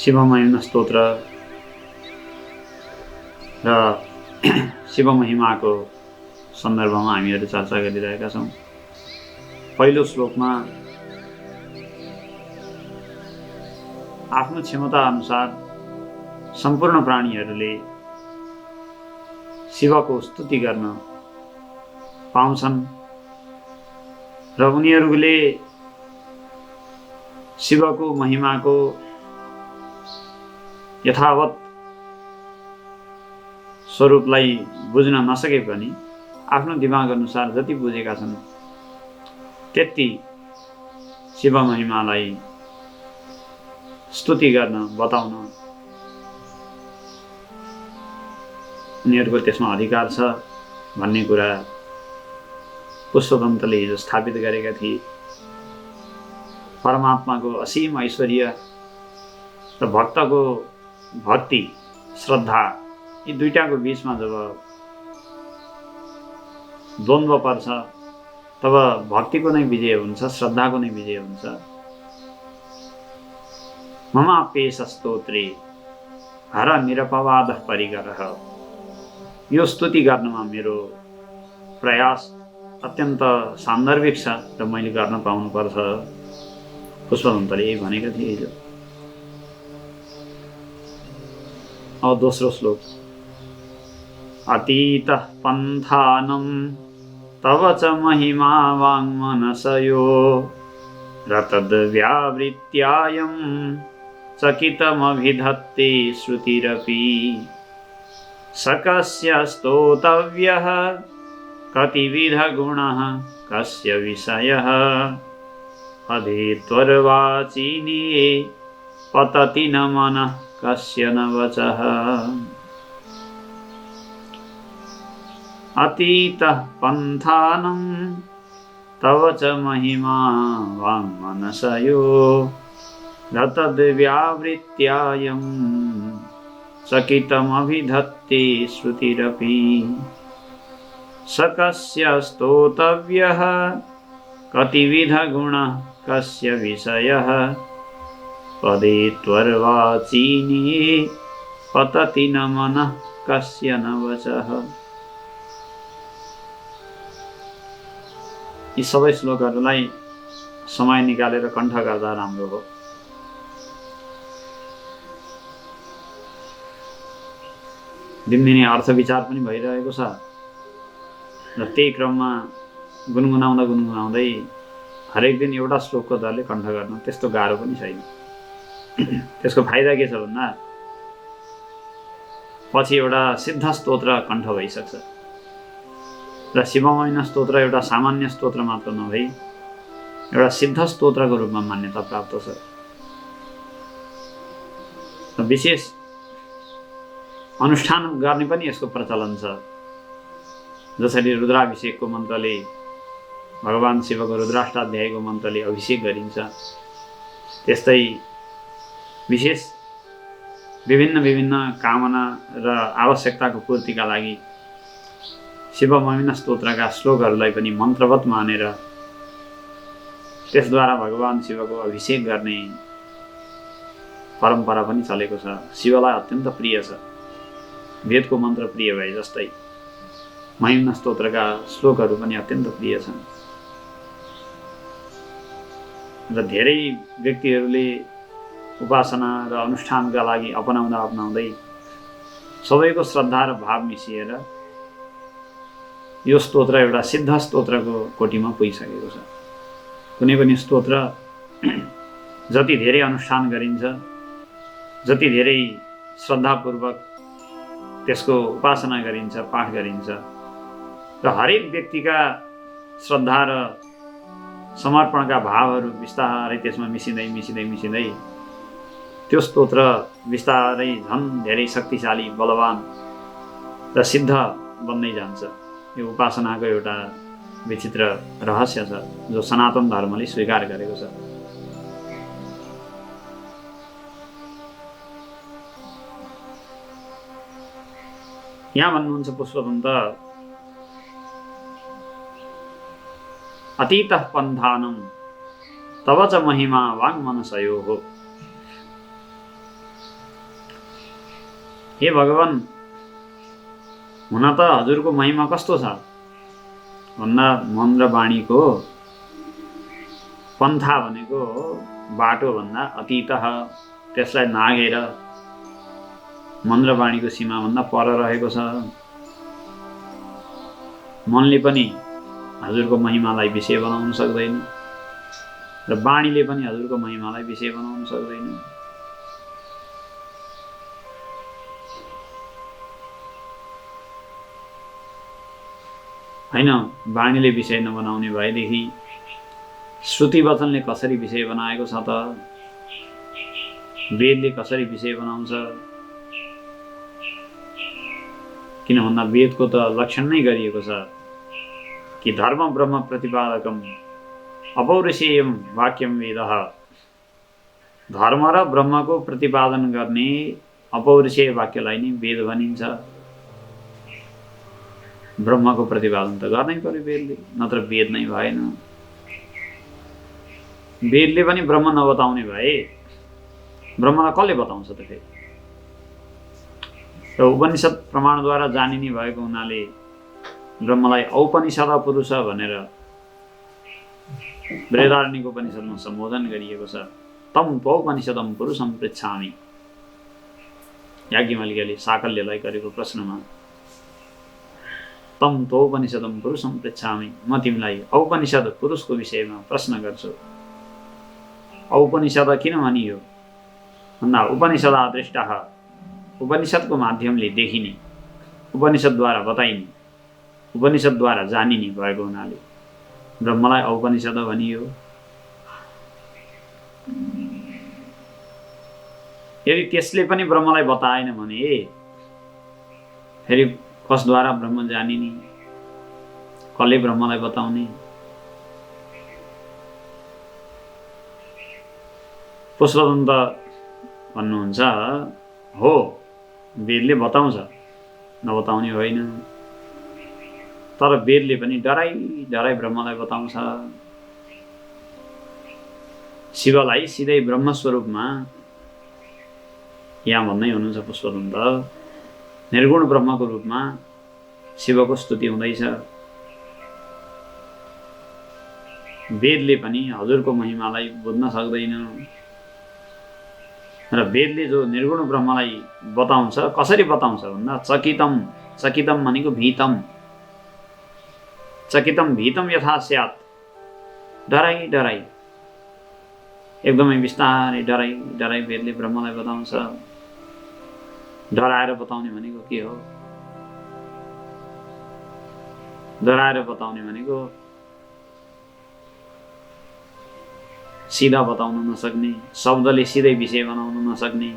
शिव महिमा स्तोत्र र शिव महिमाको सन्दर्भमा हामीहरू चर्चा गरिरहेका छौँ। पहिलो श्लोकमा आफ्नो क्षमता अनुसार सम्पूर्ण प्राणीहरूले शिवको स्तुति गर्न पाउँछन् र उनीहरूले शिवको महिमाको यथावत स्वरूपलाई बुझ्न नसके पनि आफ्नो दिमाग अनुसार जति बुझेका छन् त्यति शिव महिमालाई स्तुति गर्न बताउन उनीहरूको त्यसमा अधिकार छ भन्ने कुरा पुष्पदन्तले हिजो स्थापित गरेका थिए। परमात्माको असीम ऐश्वर्य र भक्तको भक्ति श्रद्धा यी दुईटाको बीचमा जब द्वन्द्व पर्छ तब भक्तिको नै विजय हुन्छ, श्रद्धाको नै विजय हुन्छ। ममाप्येष स्तोत्रे हर निरपवादः परिकरः। यो स्तुति गर्नमा मेरो प्रयास अत्यन्त सान्दर्भिक छ र मैले गर्न पाउनुपर्छ। पुष्पदन्तले यही भनेका थिए हिजो। अब दोस्रो श्लोक। अतीतः पन्थानं तव च महिमा वाङ्मनसयो र तद्व्यावृत्यायं चकितमभिधत्ते श्रुतिरपि। सकस्य स्तोतव्यः कतिविधगुणः कस्य विषयः अधीत्वर्वाचीने पतति न मनः कस्य न वचः। अतीतः पन्थानं तव च महिमा वाङ्मनसयो न तद्व्यावृत्यायं चकितमभिधत्ते श्रुतिरपि। सकस्य स्तोतव्यः कतिविधगुणः कस्य विषयः पदे त्वर्वाचीने पतति न मनः कस्य न वचः। यी सबै श्लोकहरूलाई समय निकालेर कण्ठ गर्दा राम्रो हो। दिनदिनै अर्थ विचार पनि भइरहेको छ र त्यही क्रममा गुनगुनाउँदै हरेक दिन एउटा श्लोकको दरले कण्ठ गर्न त्यस्तो गाह्रो पनि छैन। त्यसको फाइदा के छ भन्दा पछि एउटा सिद्ध स्तोत्र कण्ठ भइसक्छ र शिवमहिमा स्तोत्र एउटा सामान्य स्तोत्र मात्र नभई एउटा सिद्ध स्तोत्रको रूपमा मान्यता प्राप्त छ। विशेष अनुष्ठान गर्ने पनि यसको प्रचलन छ। जसरी रुद्राभिषेकको मन्त्रले भगवान शिवको रुद्राष्टाध्यायको मन्त्रले अभिषेक गरिन्छ, त्यस्तै विशेष विभिन्न कामना र आवश्यकताको पूर्तिका लागि शिव महिमा स्तोत्रका श्लोकहरूलाई पनि मन्त्रवत मानेर त्यसद्वारा भगवान शिवको अभिषेक गर्ने परम्परा पनि चलेको छ। शिवलाई अत्यन्त प्रिय छ। वेदको मन्त्र प्रिय भए जस्तै महिमा स्तोत्रका श्लोकहरू पनि अत्यन्त प्रिय छन् र धेरै व्यक्तिहरूले उपासना र अनुष्ठानका लागि अपनाउँदै सबैको श्रद्धा र भाव मिसिएर यो स्तोत्र एउटा सिद्ध स्तोत्रको कोटीमा पुगिसकेको छ। कुनै पनि स्तोत्र जति धेरै अनुष्ठान गरिन्छ, जति धेरै श्रद्धापूर्वक त्यसको उपासना गरिन्छ, पाठ गरिन्छ र हरेक व्यक्तिका श्रद्धा र समर्पणका भावहरू बिस्तारै त्यसमा मिसिँदै त्यो स्तोत्र बिस्तारै झन् धेरै शक्तिशाली, बलवान र सिद्ध बन्दै जान्छ। यो उपासनाको एउटा विचित्र रहस्य छ जो सनातन धर्मले स्वीकार गरेको छ। यहाँ भन्नुहुन्छ पुष्पदन्त, अतीतः पन्थानं तव च महिमा वाङ्मनसयोः। हे भगवान, हुन त हजुरको महिमा कस्तो छ भन्दा मन र वाणीको पन्था भनेको बाटो भन्दा अतीत, त्यसलाई नागेर मन र वाणीको सीमा भन्दा पर रहेको छ। मनले पनि हजुरको महिमालाई विषय बनाउन सक्दैन र वाणीले पनि हजुरको महिमालाई विषय बनाउन सक्दैन। हैन, वाणीले विषय नबनाउने भएदेखि श्रुति वचनले कसरी विषय बनाएको छ त? वेदले कसरी विषय बनाउँछ? किन भन्दा वेदको त लक्षण नै गरिएको छ कि धर्म ब्रह्म प्रतिपादकम अपौरुषेयम वाक्यम वेदः। धर्म र ब्रह्मको प्रतिपादन गर्ने अपौरुषेय वाक्यलाई नै वेद भनिन्छ। ब्रह्मको प्रतिपादन त गर्नै पर्यो वेदले, नत्र वेद नै भएन। वेदले पनि ब्रह्म नबताउने भए ब्रह्मलाई कसले बताउँछ त फेरि? र उपनिषद प्रमाणद्वारा जानिने भएको हुनाले ब्रह्मलाई औपनिषद पुरुष भनेर बृहदारण्यक उपनिषदमा सम्बोधन गरिएको छ। तम त्वौपनिषदम पुरुषम पृच्छामि। याज्ञवल्क्यले साकल्यलाई गरेको प्रश्नमा तम त्वौपनिषदम पुरुषम पृच्छामि, म तिमीलाई औपनिषद पुरुषको विषयमा प्रश्न गर्छु। औपनिषद किन भनियो भन्दा उपनिषदादृष्टः, उपनिषदको माध्यमले देखिने, उपनिषदद्वारा बताइने, उपनिषदद्वारा जानिने भएको हुनाले ब्रह्मलाई औपनिषद भनियो। यदि त्यसले पनि ब्रह्मलाई बताएन भने फेरि कसद्वारा ब्रह्म जानिने? कसले ब्रह्मलाई बताउने? पुष्पदन्त भन्नुहुन्छ, हो वेदले बताउँछ, नबताउने होइन। तर वेदले पनि डराई डराई ब्रह्मलाई बताउँछ। शिवलाई सिधै ब्रह्मस्वरूपमा यहाँ भन्दै हुनुहुन्छ पुष्पदन्त, निर्गुण ब्रह्मको रूपमा शिवको स्तुति हुँदैछ। वेदले पनि हजुरको महिमालाई बुझ्न सक्दैन र वेदले जो निर्गुण ब्रह्मलाई बताउँछ, कसरी बताउँछ भन्दा चकितम, चकितम भनेको भीतम, चकितम भीतम यथा स्यात्, डराई डराई, एकदमै बिस्तारै डराई डराई वेदले ब्रह्मलाई बताउँछ। डराएर बताउने भनेको के हो? डराएर बताउने भनेको सिधा बताउन नसक्ने, शब्दले सिधै विषय बनाउन नसक्ने,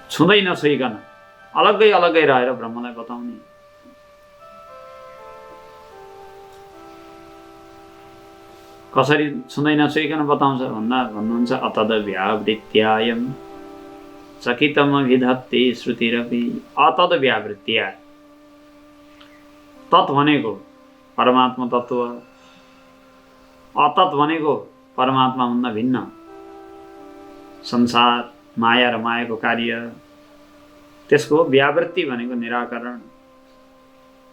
छुँदै नछुइकन अलग्गै अलग्गै रहेर ब्रह्मलाई बताउने। कसरी छुँदै नछुइकन बताउँछ भन्दा भन्नुहुन्छ अतद व्यावृत्यायम चकितमभिधत्ते श्रुतिरपि। अतद व्यावृत्या, तत् भनेको परमात्मा तत्त्व, अतत् भनेको परमात्मा भन्दा भिन्न संसार, माया र मायाको कार्य, त्यसको व्यावृत्ति भनेको निराकरण,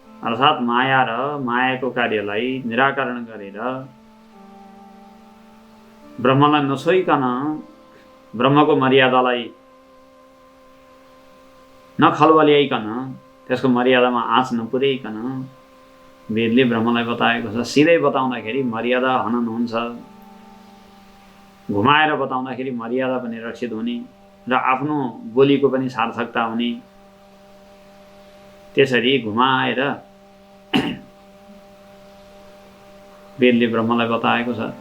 अर्थात् माया र मायाको कार्यलाई निराकरण गरेर ब्रह्मलाई नछोइकन, ब्रह्मको मर्यादालाई नखलबल्याइकन, त्यसको मर्यादामा आँच नपुर्याइकन वेदले ब्रह्मलाई बताएको छ। सिधै बताउँदाखेरि मर्यादा हनन हुन्छ, घुमाएर बताउँदाखेरि मर्यादा पनि रक्षित हुने र आफ्नो बोलीको पनि सार्थकता हुने। त्यसरी घुमाएर वेदले ब्रह्मलाई बताएको छ।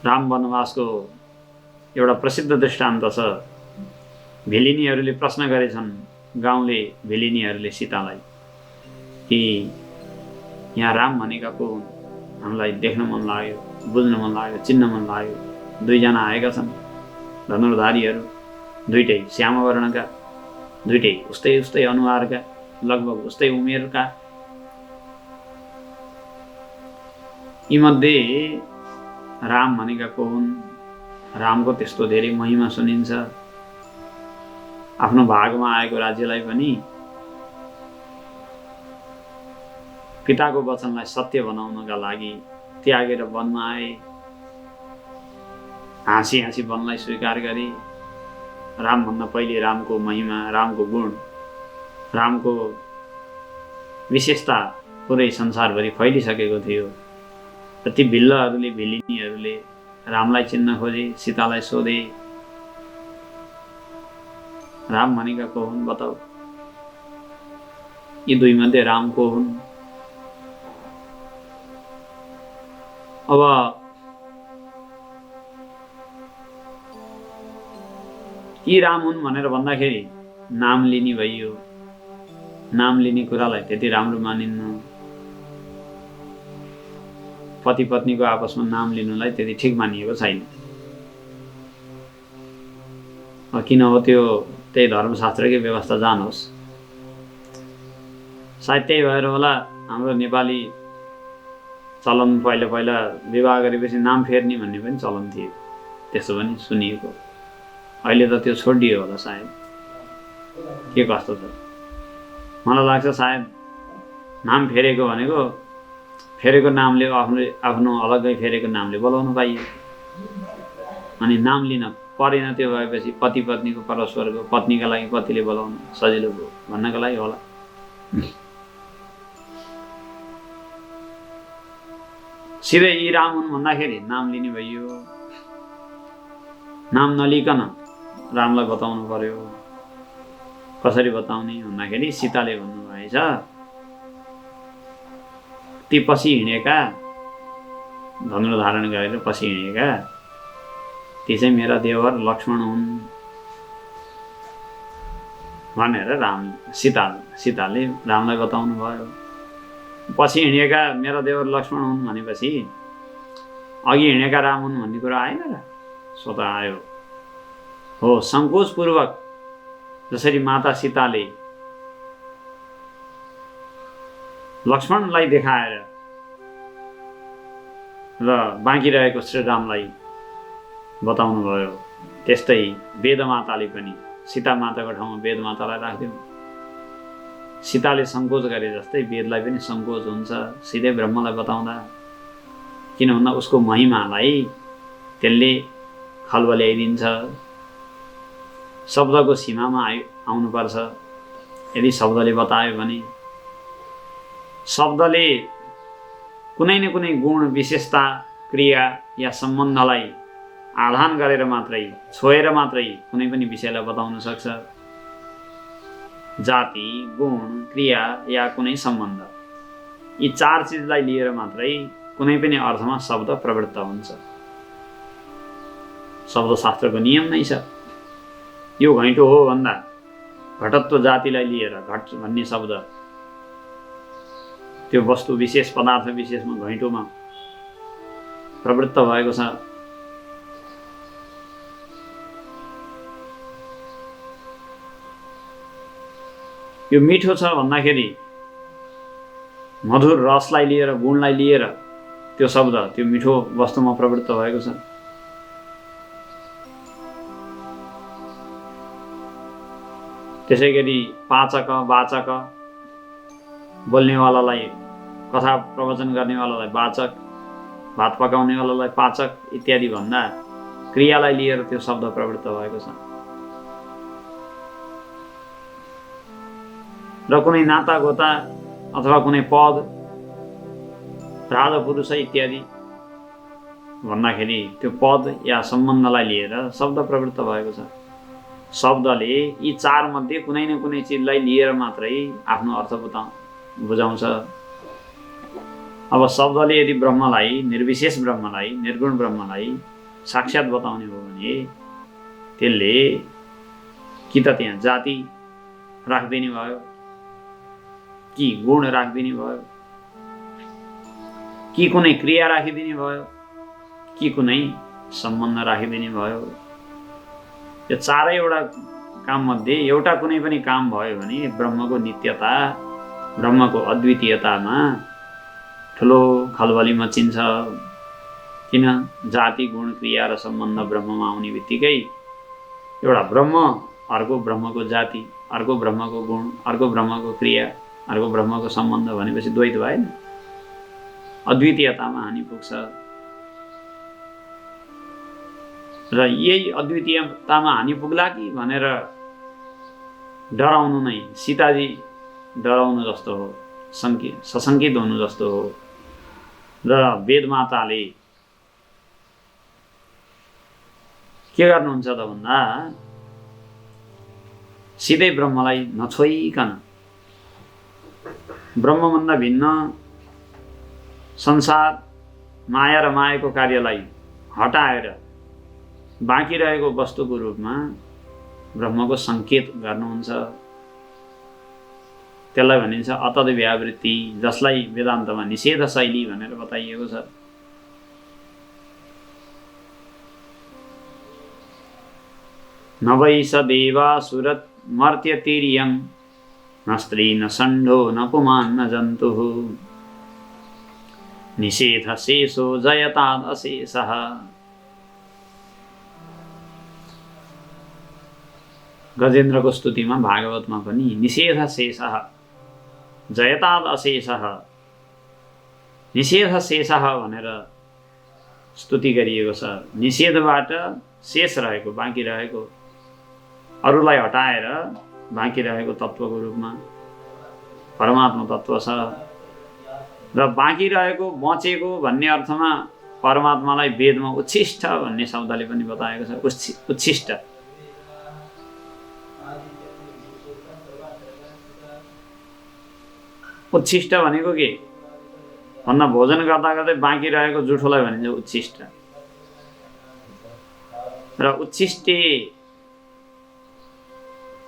राम वनवासको एउटा प्रसिद्ध दृष्टान्त छ। भेलिनीहरूले प्रश्न गरेछन्, गाउँले भेलिनीहरूले सीतालाई, कि यहाँ राम भनेका को हुन्? हामीलाई देख्न मन लाग्यो, बुझ्न मन लाग्यो, चिन्न मन लाग्यो। दुईजना आएका छन् धनुर्धारीहरू, दुईटै श्याम वर्णका, दुईटै उस्तै उस्तै अनुहारका, लगभग उस्तै उमेरका। यीमध्ये राम भनेका को हुन्? रामको त्यस्तो धेरै महिमा सुनिन्छ। आफ्नो भागमा आएको राज्यलाई पनि पिताको वचनलाई सत्य बनाउनका लागि त्यागेर वनमा आए, हाँसी हाँसी वनलाई स्वीकार गरे। रामभन्दा पहिले रामको महिमा, रामको गुण, रामको विशेषता पुरै संसारभरि फैलिसकेको थियो। र ती भिल्लहरूले, भिलिनीहरूले रामलाई चिन्न खोजे, सीतालाई सोधे, राम भनेका को हुन् बताऊ? यी दुई मध्ये राम को हुन्? अब यी राम हुन् भनेर भन्दाखेरि नाम लिने भइयो। नाम लिने कुरालाई त्यति राम्रो मानिन्न। पति पत्नीको आपसमा नाम लिनुलाई त्यति ठिक मानिएको छैन। किन हो त्यो? त्यही धर्मशास्त्रकै व्यवस्था जानुहोस्। सायद त्यही भएर होला हाम्रो नेपाली चलन पहिला पहिला विवाह गरेपछि नाम फेर्ने भन्ने पनि चलन थियो। त्यसो पनि सुनिएको। अहिले त त्यो छोडियो होला सायद। के कस्तो छ? मलाई लाग्छ सायद नाम फेरेको भनेको फेरेको नामले आफ्नो अलग्गै फेरेको नामले बोलाउनु पाइयो। अनि नाम लिन परेन। त्यो भएपछि पति पत्नीको परस्परको पत्नीका लागि पतिले बोलाउनु सजिलो भयो भन्नको लागि होला। सिधै यी राम हुन् भन्दाखेरि नाम लिने भइयो। नाम नलिकन रामलाई बताउनु पर्यो। कसरी बताउने भन्दाखेरि सीताले भन्नुभएछ, ती पछि हिँडेका, धनुष धारण गरेर पछि हिँडेका, ती चाहिँ मेरा देवर लक्ष्मण हुन् भनेर सीताले रामलाई बताउनु भयो। पछि हिँडेका मेरा देवर लक्ष्मण हुन् भनेपछि अघि हिँडेका राम हुन् भन्ने कुरा आएन र? स्वतः आयो। हो, सङ्कोचपूर्वक जसरी माता सीताले लक्ष्मणलाई देखाएर र बाँकी रहेको श्रीरामलाई बताउनु भयो, त्यस्तै वेदमाताले पनि सीता माताको ठाउँमा वेदमातालाई राख्दिउँ। सीताले सङ्कोच गरे जस्तै वेदलाई पनि सङ्कोच हुन्छ सिधै ब्रह्मलाई बताउँदा। किन भन्दा उसको महिमालाई त्यसले खलबल्याइदिन्छ। शब्दको सीमामा आउनुपर्छ। यदि शब्दले बतायो भने शब्दले कुनै न कुनै गुण, विशेषता, क्रिया या सम्बन्धलाई आधान गरेर मात्रै, छोएर मात्रै कुनै पनि विषयलाई बताउन सक्छ। जाति, गुण, क्रिया या कुनै सम्बन्ध, यी चार चिजलाई लिएर मात्रै कुनै पनि अर्थमा शब्द प्रवृत्त हुन्छ। शब्दशास्त्रको नियम नै छ। यो घैँटो हो भन्दा घटत्व जातिलाई लिएर घट भन्ने शब्द त्यो वस्तु विशेष, पदार्थ विशेषमा, घैँटोमा प्रवृत्त भएको छ। यो मिठो छ भन्दाखेरि मधुर रसलाई लिएर, गुणलाई लिएर त्यो शब्द त्यो मिठो वस्तुमा प्रवृत्त भएको छ। त्यसै गरी पाचक, वाचक, बोल्नेवालालाई, कथा प्रवचन गर्नेवालालाई वाचक, भात पकाउनेवालालाई पाचक इत्यादि भन्दा क्रियालाई लिएर त्यो शब्द प्रवृत्त भएको छ। र कुनै नाता गोता अथवा कुनै पद, राजा पुरुष इत्यादि भन्दाखेरि त्यो पद या सम्बन्धलाई लिएर शब्द प्रवृत्त भएको छ। शब्दले यी चार मध्ये कुनै न कुनै चिजलाई लिएर मात्रै आफ्नो अर्थ बुझाउँछ। अब शब्दले यदि ब्रह्मलाई, निर्विशेष ब्रह्मलाई, निर्गुण ब्रह्मलाई साक्षात बताउने हो भने त्यसले कि त त्यहाँ जाति राखिदिने भयो, कि गुण राखिदिने भयो, कि कुनै क्रिया राखिदिने भयो, कि कुनै सम्बन्ध राखिदिने भयो। यो चारैवटा काम मध्ये एउटा कुनै पनि काम भयो भने ब्रह्मको नित्यता, ब्रह्मको अद्वितीयतामा ठुलो खलबली मचिन्छ। किन? जाति गुण क्रिया र सम्बन्ध ब्रह्ममा आउने बित्तिकै एउटा ब्रह्म, अर्को ब्रह्मको जाति, अर्को ब्रह्मको गुण, अर्को ब्रह्मको क्रिया, अर्को ब्रह्मको सम्बन्ध भनेपछि द्वैत भएन, अद्वितीयतामा हानि पुग्छ। र यही अद्वितीयतामा हानि पुग्ला कि भनेर डराउनु नै सीताजी डराउनु जस्तो हो, सशङ्कित हुनु जस्तो हो। र वेदमाताले के गर्नुहुन्छ त भन्दा सिधै ब्रह्मलाई नछोइकन ब्रह्मभन्दा भिन्न संसार माया र मायाको कार्यलाई हटाएर बाँकी रहेको वस्तुको रूपमा ब्रह्मको सङ्केत गर्नुहुन्छ। त्यसलाई भनिन्छ अतद व्यावृत्ति, जसलाई वेदान्तमा निषेध शैली भनेर बताइएको छ। न वै स देवासुरत् मर्त्यतिर्यं, न स्त्री न षण्ढो न पुमान् न जन्तुः, निषेध शेषो जयताद् अशेषः। गजेन्द्रको स्तुतिमा भागवतमा पनि निषेध शेषः जयताद् अशेषः, निषेध शेषः भनेर स्तुति गरिएको छ। निषेधबाट शेष रहेको, बाँकी रहेको, अरूलाई हटाएर बाँकी रहेको तत्त्वको रूपमा परमात्मा तत्त्व छ। र बाँकी रहेको, बचेको भन्ने अर्थमा परमात्मालाई वेदमा उच्छिष्ट भन्ने शब्दले पनि बताएको छ। उच्छिष्ट उच्छिष्ट भनेको के भन्दा भोजन गर्दा गर्दै बाँकी रहेको जुठोलाई भनिन्छ उच्छिष्ट। र उच्छिष्टे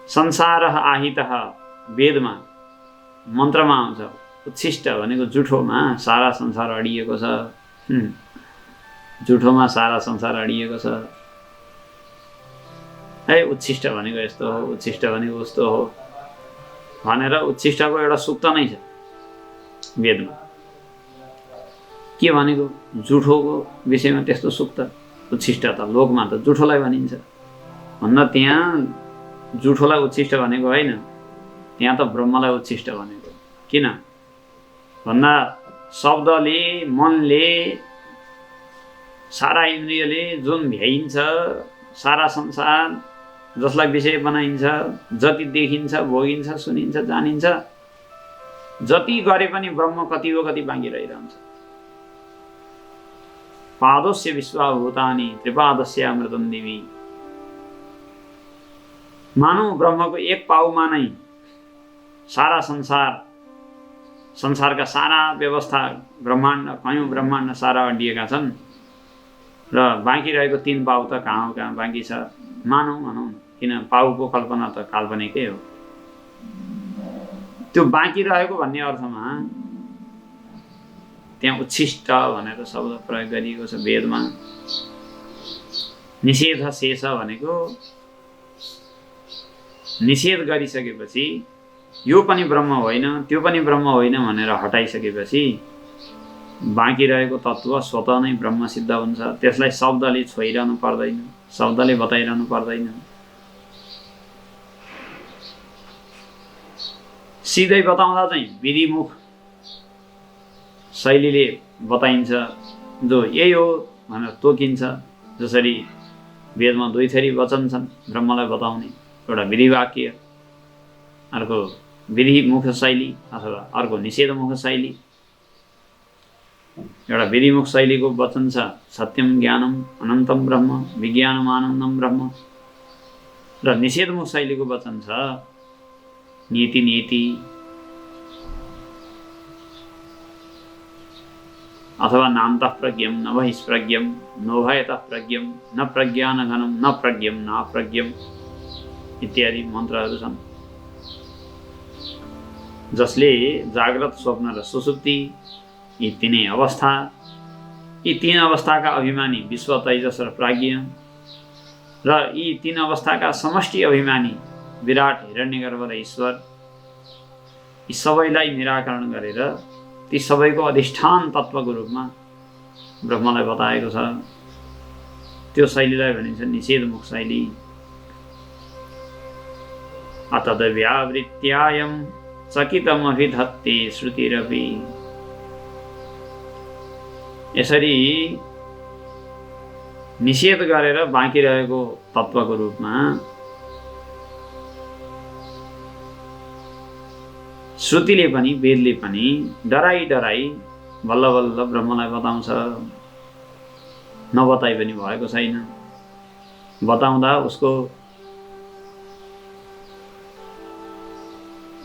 संसारः आहितः वेदमा मन्त्रमा आउँछ। उच्छिष्ट भनेको जुठोमा सारा संसार अडिएको छ। जुठोमा सारा संसार अडिएको छ। है उच्छिष्ट भनेको यस्तो हो, उच्छिष्ट भनेको उस्तो हो भनेर उच्छिष्टको एउटा सूक्त नै छ वेदमा। के भनेको? जुठोको विषयमा त्यस्तो सूक्त। उच्छिष्ट त लोकमा त जुठोलाई भनिन्छ भन्दा त्यहाँ जुठोलाई उच्छिष्ट भनेको होइन, त्यहाँ त ब्रह्मलाई उच्छिष्ट भनेको। किन भन्दा शब्दले, मनले, सारा इन्द्रियले जुन भ्याइन्छ, सारा संसार जसलाई विषय बनाइन्छ, जति देखिन्छ, भोगिन्छ, सुनिन्छ, जानिन्छ, जति गरे पनि ब्रह्म कति हो कति बाँकी रहिरहन्छ। पादस्य विश्वभूतानि त्रिपादस्य अमृतं दिवि। मानौ ब्रह्मको एक पाउमा नै सारा संसारका सारा व्यवस्था, ब्रह्माण्ड, कयौं ब्रह्माण्ड सारा अड्डिएका छन् र बाँकी रहेको 3 पाउ त कहाँ बाँकी छ भनौँ। किन पाउको कल्पना त काल्पनिकै हो। त्यो बाँकी रहेको भन्ने अर्थमा त्यहाँ उच्छिष्ट भनेर शब्द प्रयोग गरिएको छ वेदमा। निषेध शेष भनेको निषेध गरिसकेपछि यो पनि ब्रह्म होइन, त्यो पनि ब्रह्म होइन भनेर हटाइसकेपछि बाँकी रहेको तत्त्व स्वतः नै ब्रह्म सिद्ध हुन्छ। त्यसलाई शब्दले छोइरहनु पर्दैन, शब्दले बताइरहनु पर्दैन। सिधै बताउँदा चाहिँ विधिमुख शैलीले बताइन्छ, जो यही हो भनेर तोकिन्छ। जसरी वेदमा 2 थरी वचन छन् ब्रह्मलाई बताउने, एउटा विधिवाक्य, अर्को विधिमुख शैली अथवा अर्को निषेधमुख शैली। एउटा विधिमुख शैलीको वचन छ सत्यम ज्ञानम अनन्तम ब्रह्म विज्ञानम आनन्दम ब्रह्म, र निषेधमुख शैलीको वचन छ नीति नीति अथवा नामतः प्रज्ञम न बहिष्प्रज्ञम नोभयतः प्रज्ञम न प्रज्ञानघनम न प्रज्ञम न अप्रज्ञम इत्यादि मन्त्रहरू छन्। जसले जाग्रत, स्वप्न र सुसुप्ति यी 3 अवस्था, यी 3 अवस्थाका अभिमानी विश्व, तेजस र प्राज्ञ, र यी 3 अवस्थाका समष्टि अभिमानी विराट, हिरण्यगर्भ र ईश्वर, यी सबैलाई निराकरण गरेर ती सबैको अधिष्ठान तत्त्वको रूपमा ब्रह्मलाई बताएको छ। त्यो शैलीलाई भनिन्छ निषेधमुख शैली। अतद्व्यावृत्यायं चकितमभिधत्ते श्रुतिरपि। यसरी निषेध गरेर बाँकी रहेको तत्त्वको रूपमा श्रुतिले पनि वेदले पनि डराई डराई बल्ल बल्ल ब्रह्मलाई बताउँछ। नबताई पनि भएको छैन। बताउँदा उसको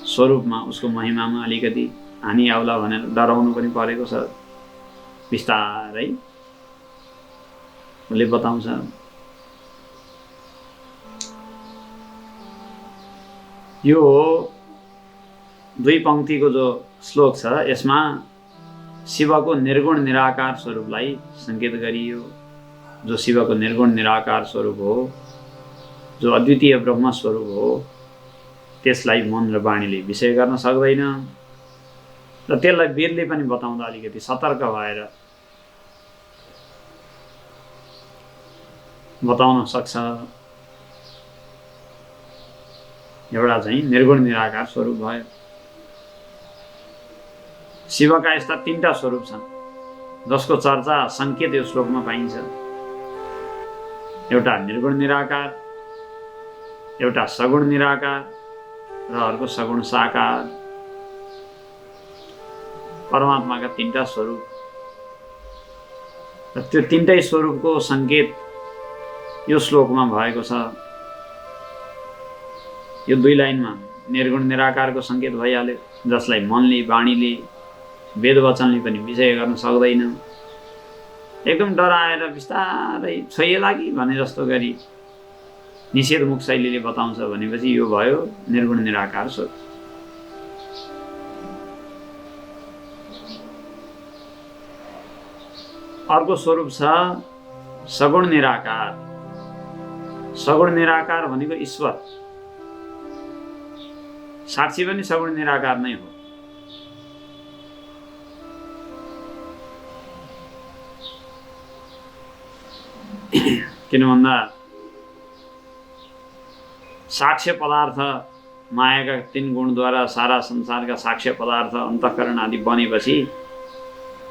स्वरूपमा उसको महिमामा अलिकति हानि आउला भनेर डराउनु पनि परेको छ। बिस्तारै उसले बताउँछ। यो 2 पंक्तिको जो श्लोक छ यसमा शिवको निर्गुण निराकार स्वरूपलाई संकेत गरियो। जो शिवको निर्गुण निराकार स्वरूप हो, जो अद्वितीय ब्रह्म स्वरूप हो, त्यसलाई मन र वाणीले विषय गर्न सक्दैन र त्यसलाई वेदले पनि बताउँदा अलिकति सतर्क भएर बताउन सक्छ। एउटा चाहिँ निर्गुण निराकार स्वरूप भयो। शिवका यस्ता 3टा स्वरूप छन् जसको चर्चा संकेत यो श्लोकमा पाइन्छ। एउटा निर्गुण निराकार, एउटा सगुण निराकार र अर्को सगुण साकार। परमात्माका 3टा स्वरूप र त्यो 3टै स्वरूपको संकेत यो श्लोकमा भएको छ। यो 2 लाइनमा निर्गुण निराकारको संकेत भइहाल्यो, जसलाई मनले वाणीले वेद वचनले पनि विषय गर्न सक्दैन। एकदम डराएर बिस्तारै छोइएला कि भने जस्तो गरी निषेधमुख शैलीले बताउँछ भनेपछि यो भयो निर्गुण निराकार स्वरूप। अर्को स्वरूप छ सगुण निराकार। सगुण निराकार भनेको ईश्वर। साक्षी पनि सगुण निराकार नै हो। किन भन्दा साक्ष्य पदार्थ मायाका 3 गुणद्वारा सारा संसारका साक्ष्य पदार्थ अन्तःकरण आदि बनेपछि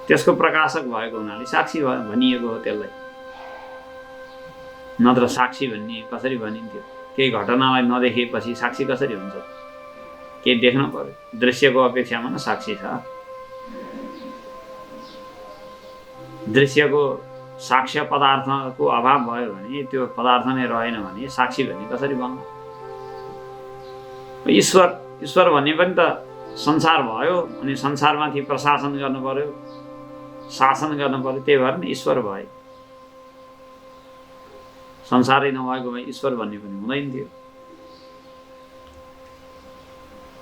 त्यसको प्रकाशक भएको हुनाले साक्षी भनिएको हो त्यसलाई। नत्र साक्षी भन्ने कसरी भनिन्थ्यो? केही घटनालाई नदेखेपछि साक्षी कसरी हुन्छ? केही देख्न पर्यो। दृश्यको अपेक्षामा न साक्षी छ। दृश्यको साक्ष्य पदार्थको अभाव भयो भने, त्यो पदार्थ नै रहेन भने साक्षी भन्ने कसरी बन्छ? ईश्वर भन्ने पनि त संसार भयो, अनि संसारमाथि प्रशासन गर्नु पर्यो, शासन गर्नु पर्यो। त्यही भएर नि ईश्वर भयो। संसारै नभएको भए ईश्वर भन्ने पनि हुँदैन थियो।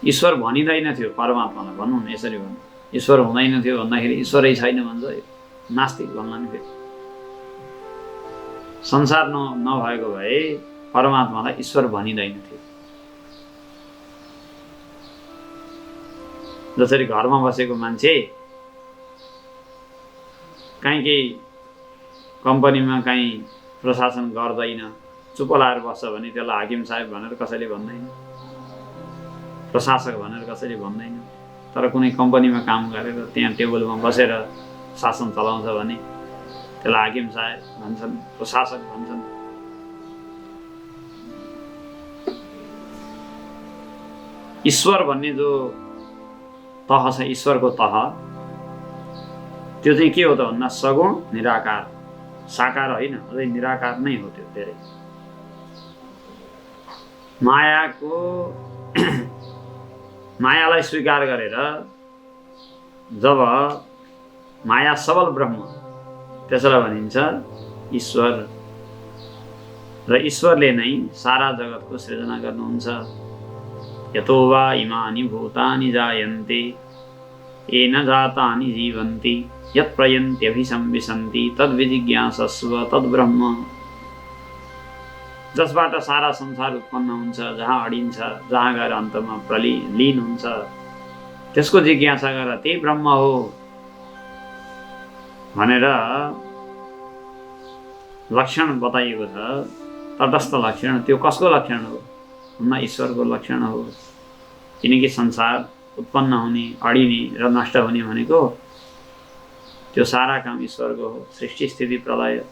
ईश्वर भनिँदैन थियो परमात्मालाई। भनौँ न यसरी भन्नु, ईश्वर हुँदैन थियो भन्दाखेरि ईश्वरै छैन भन्छ, नास्तिक भन्ला नि। फेरि संसार नभएको भए परमात्मालाई ईश्वर भनिँदैन थियो। जसरी घरमा बसेको मान्छे कहीँ केही कम्पनीमा कहीँ प्रशासन गर्दैन, चुप लाएर बस्छ भने त्यसलाई हाकिम साहेब भनेर कसैले भन्दैन, प्रशासक भनेर कसैले भन्दैन। तर कुनै कम्पनीमा काम गरेर त्यहाँ टेबलमा बसेर शासन चलाउँछ भने त्यसलाई हाकिम साहेब भन्छन्, प्रशासक भन्छन्। ईश्वर भन्ने जो तह छ, ईश्वरको तह, त्यो चाहिँ के हो त भन्दा सगुण निराकार। साकार होइन, अझै निराकार नै हो। त्यो धेरै मायालाई स्वीकार गरेर जब माया सबल ब्रह्म, त्यसलाई भनिन्छ ईश्वर। र ईश्वरले नै सारा जगतको सृजना गर्नुहुन्छ। यतो वा इमानि भूतानि जायन्ते येन जातानि जीवन्ति यत् प्रयन्त्यभिसंविशन्ति तद्विजिज्ञासस्व तद्ब्रह्म। जसबाट सारा संसार उत्पन्न हुन्छ, जहाँ अडिन्छ, जहाँ गएर अन्तमा लीन हुन्छ, त्यसको जिज्ञासा गर, त्यही ब्रह्म हो भनेर लक्षण बताइएको छ। तटस्थ लक्षण, त्यो कसको लक्षण हो? न ईश्वरको लक्षण हो। किनकि संसार उत्पन्न हुने, अडिने र नष्ट हुने भनेको त्यो सारा काम ईश्वरको हो। सृष्टि स्थिति प्रलय।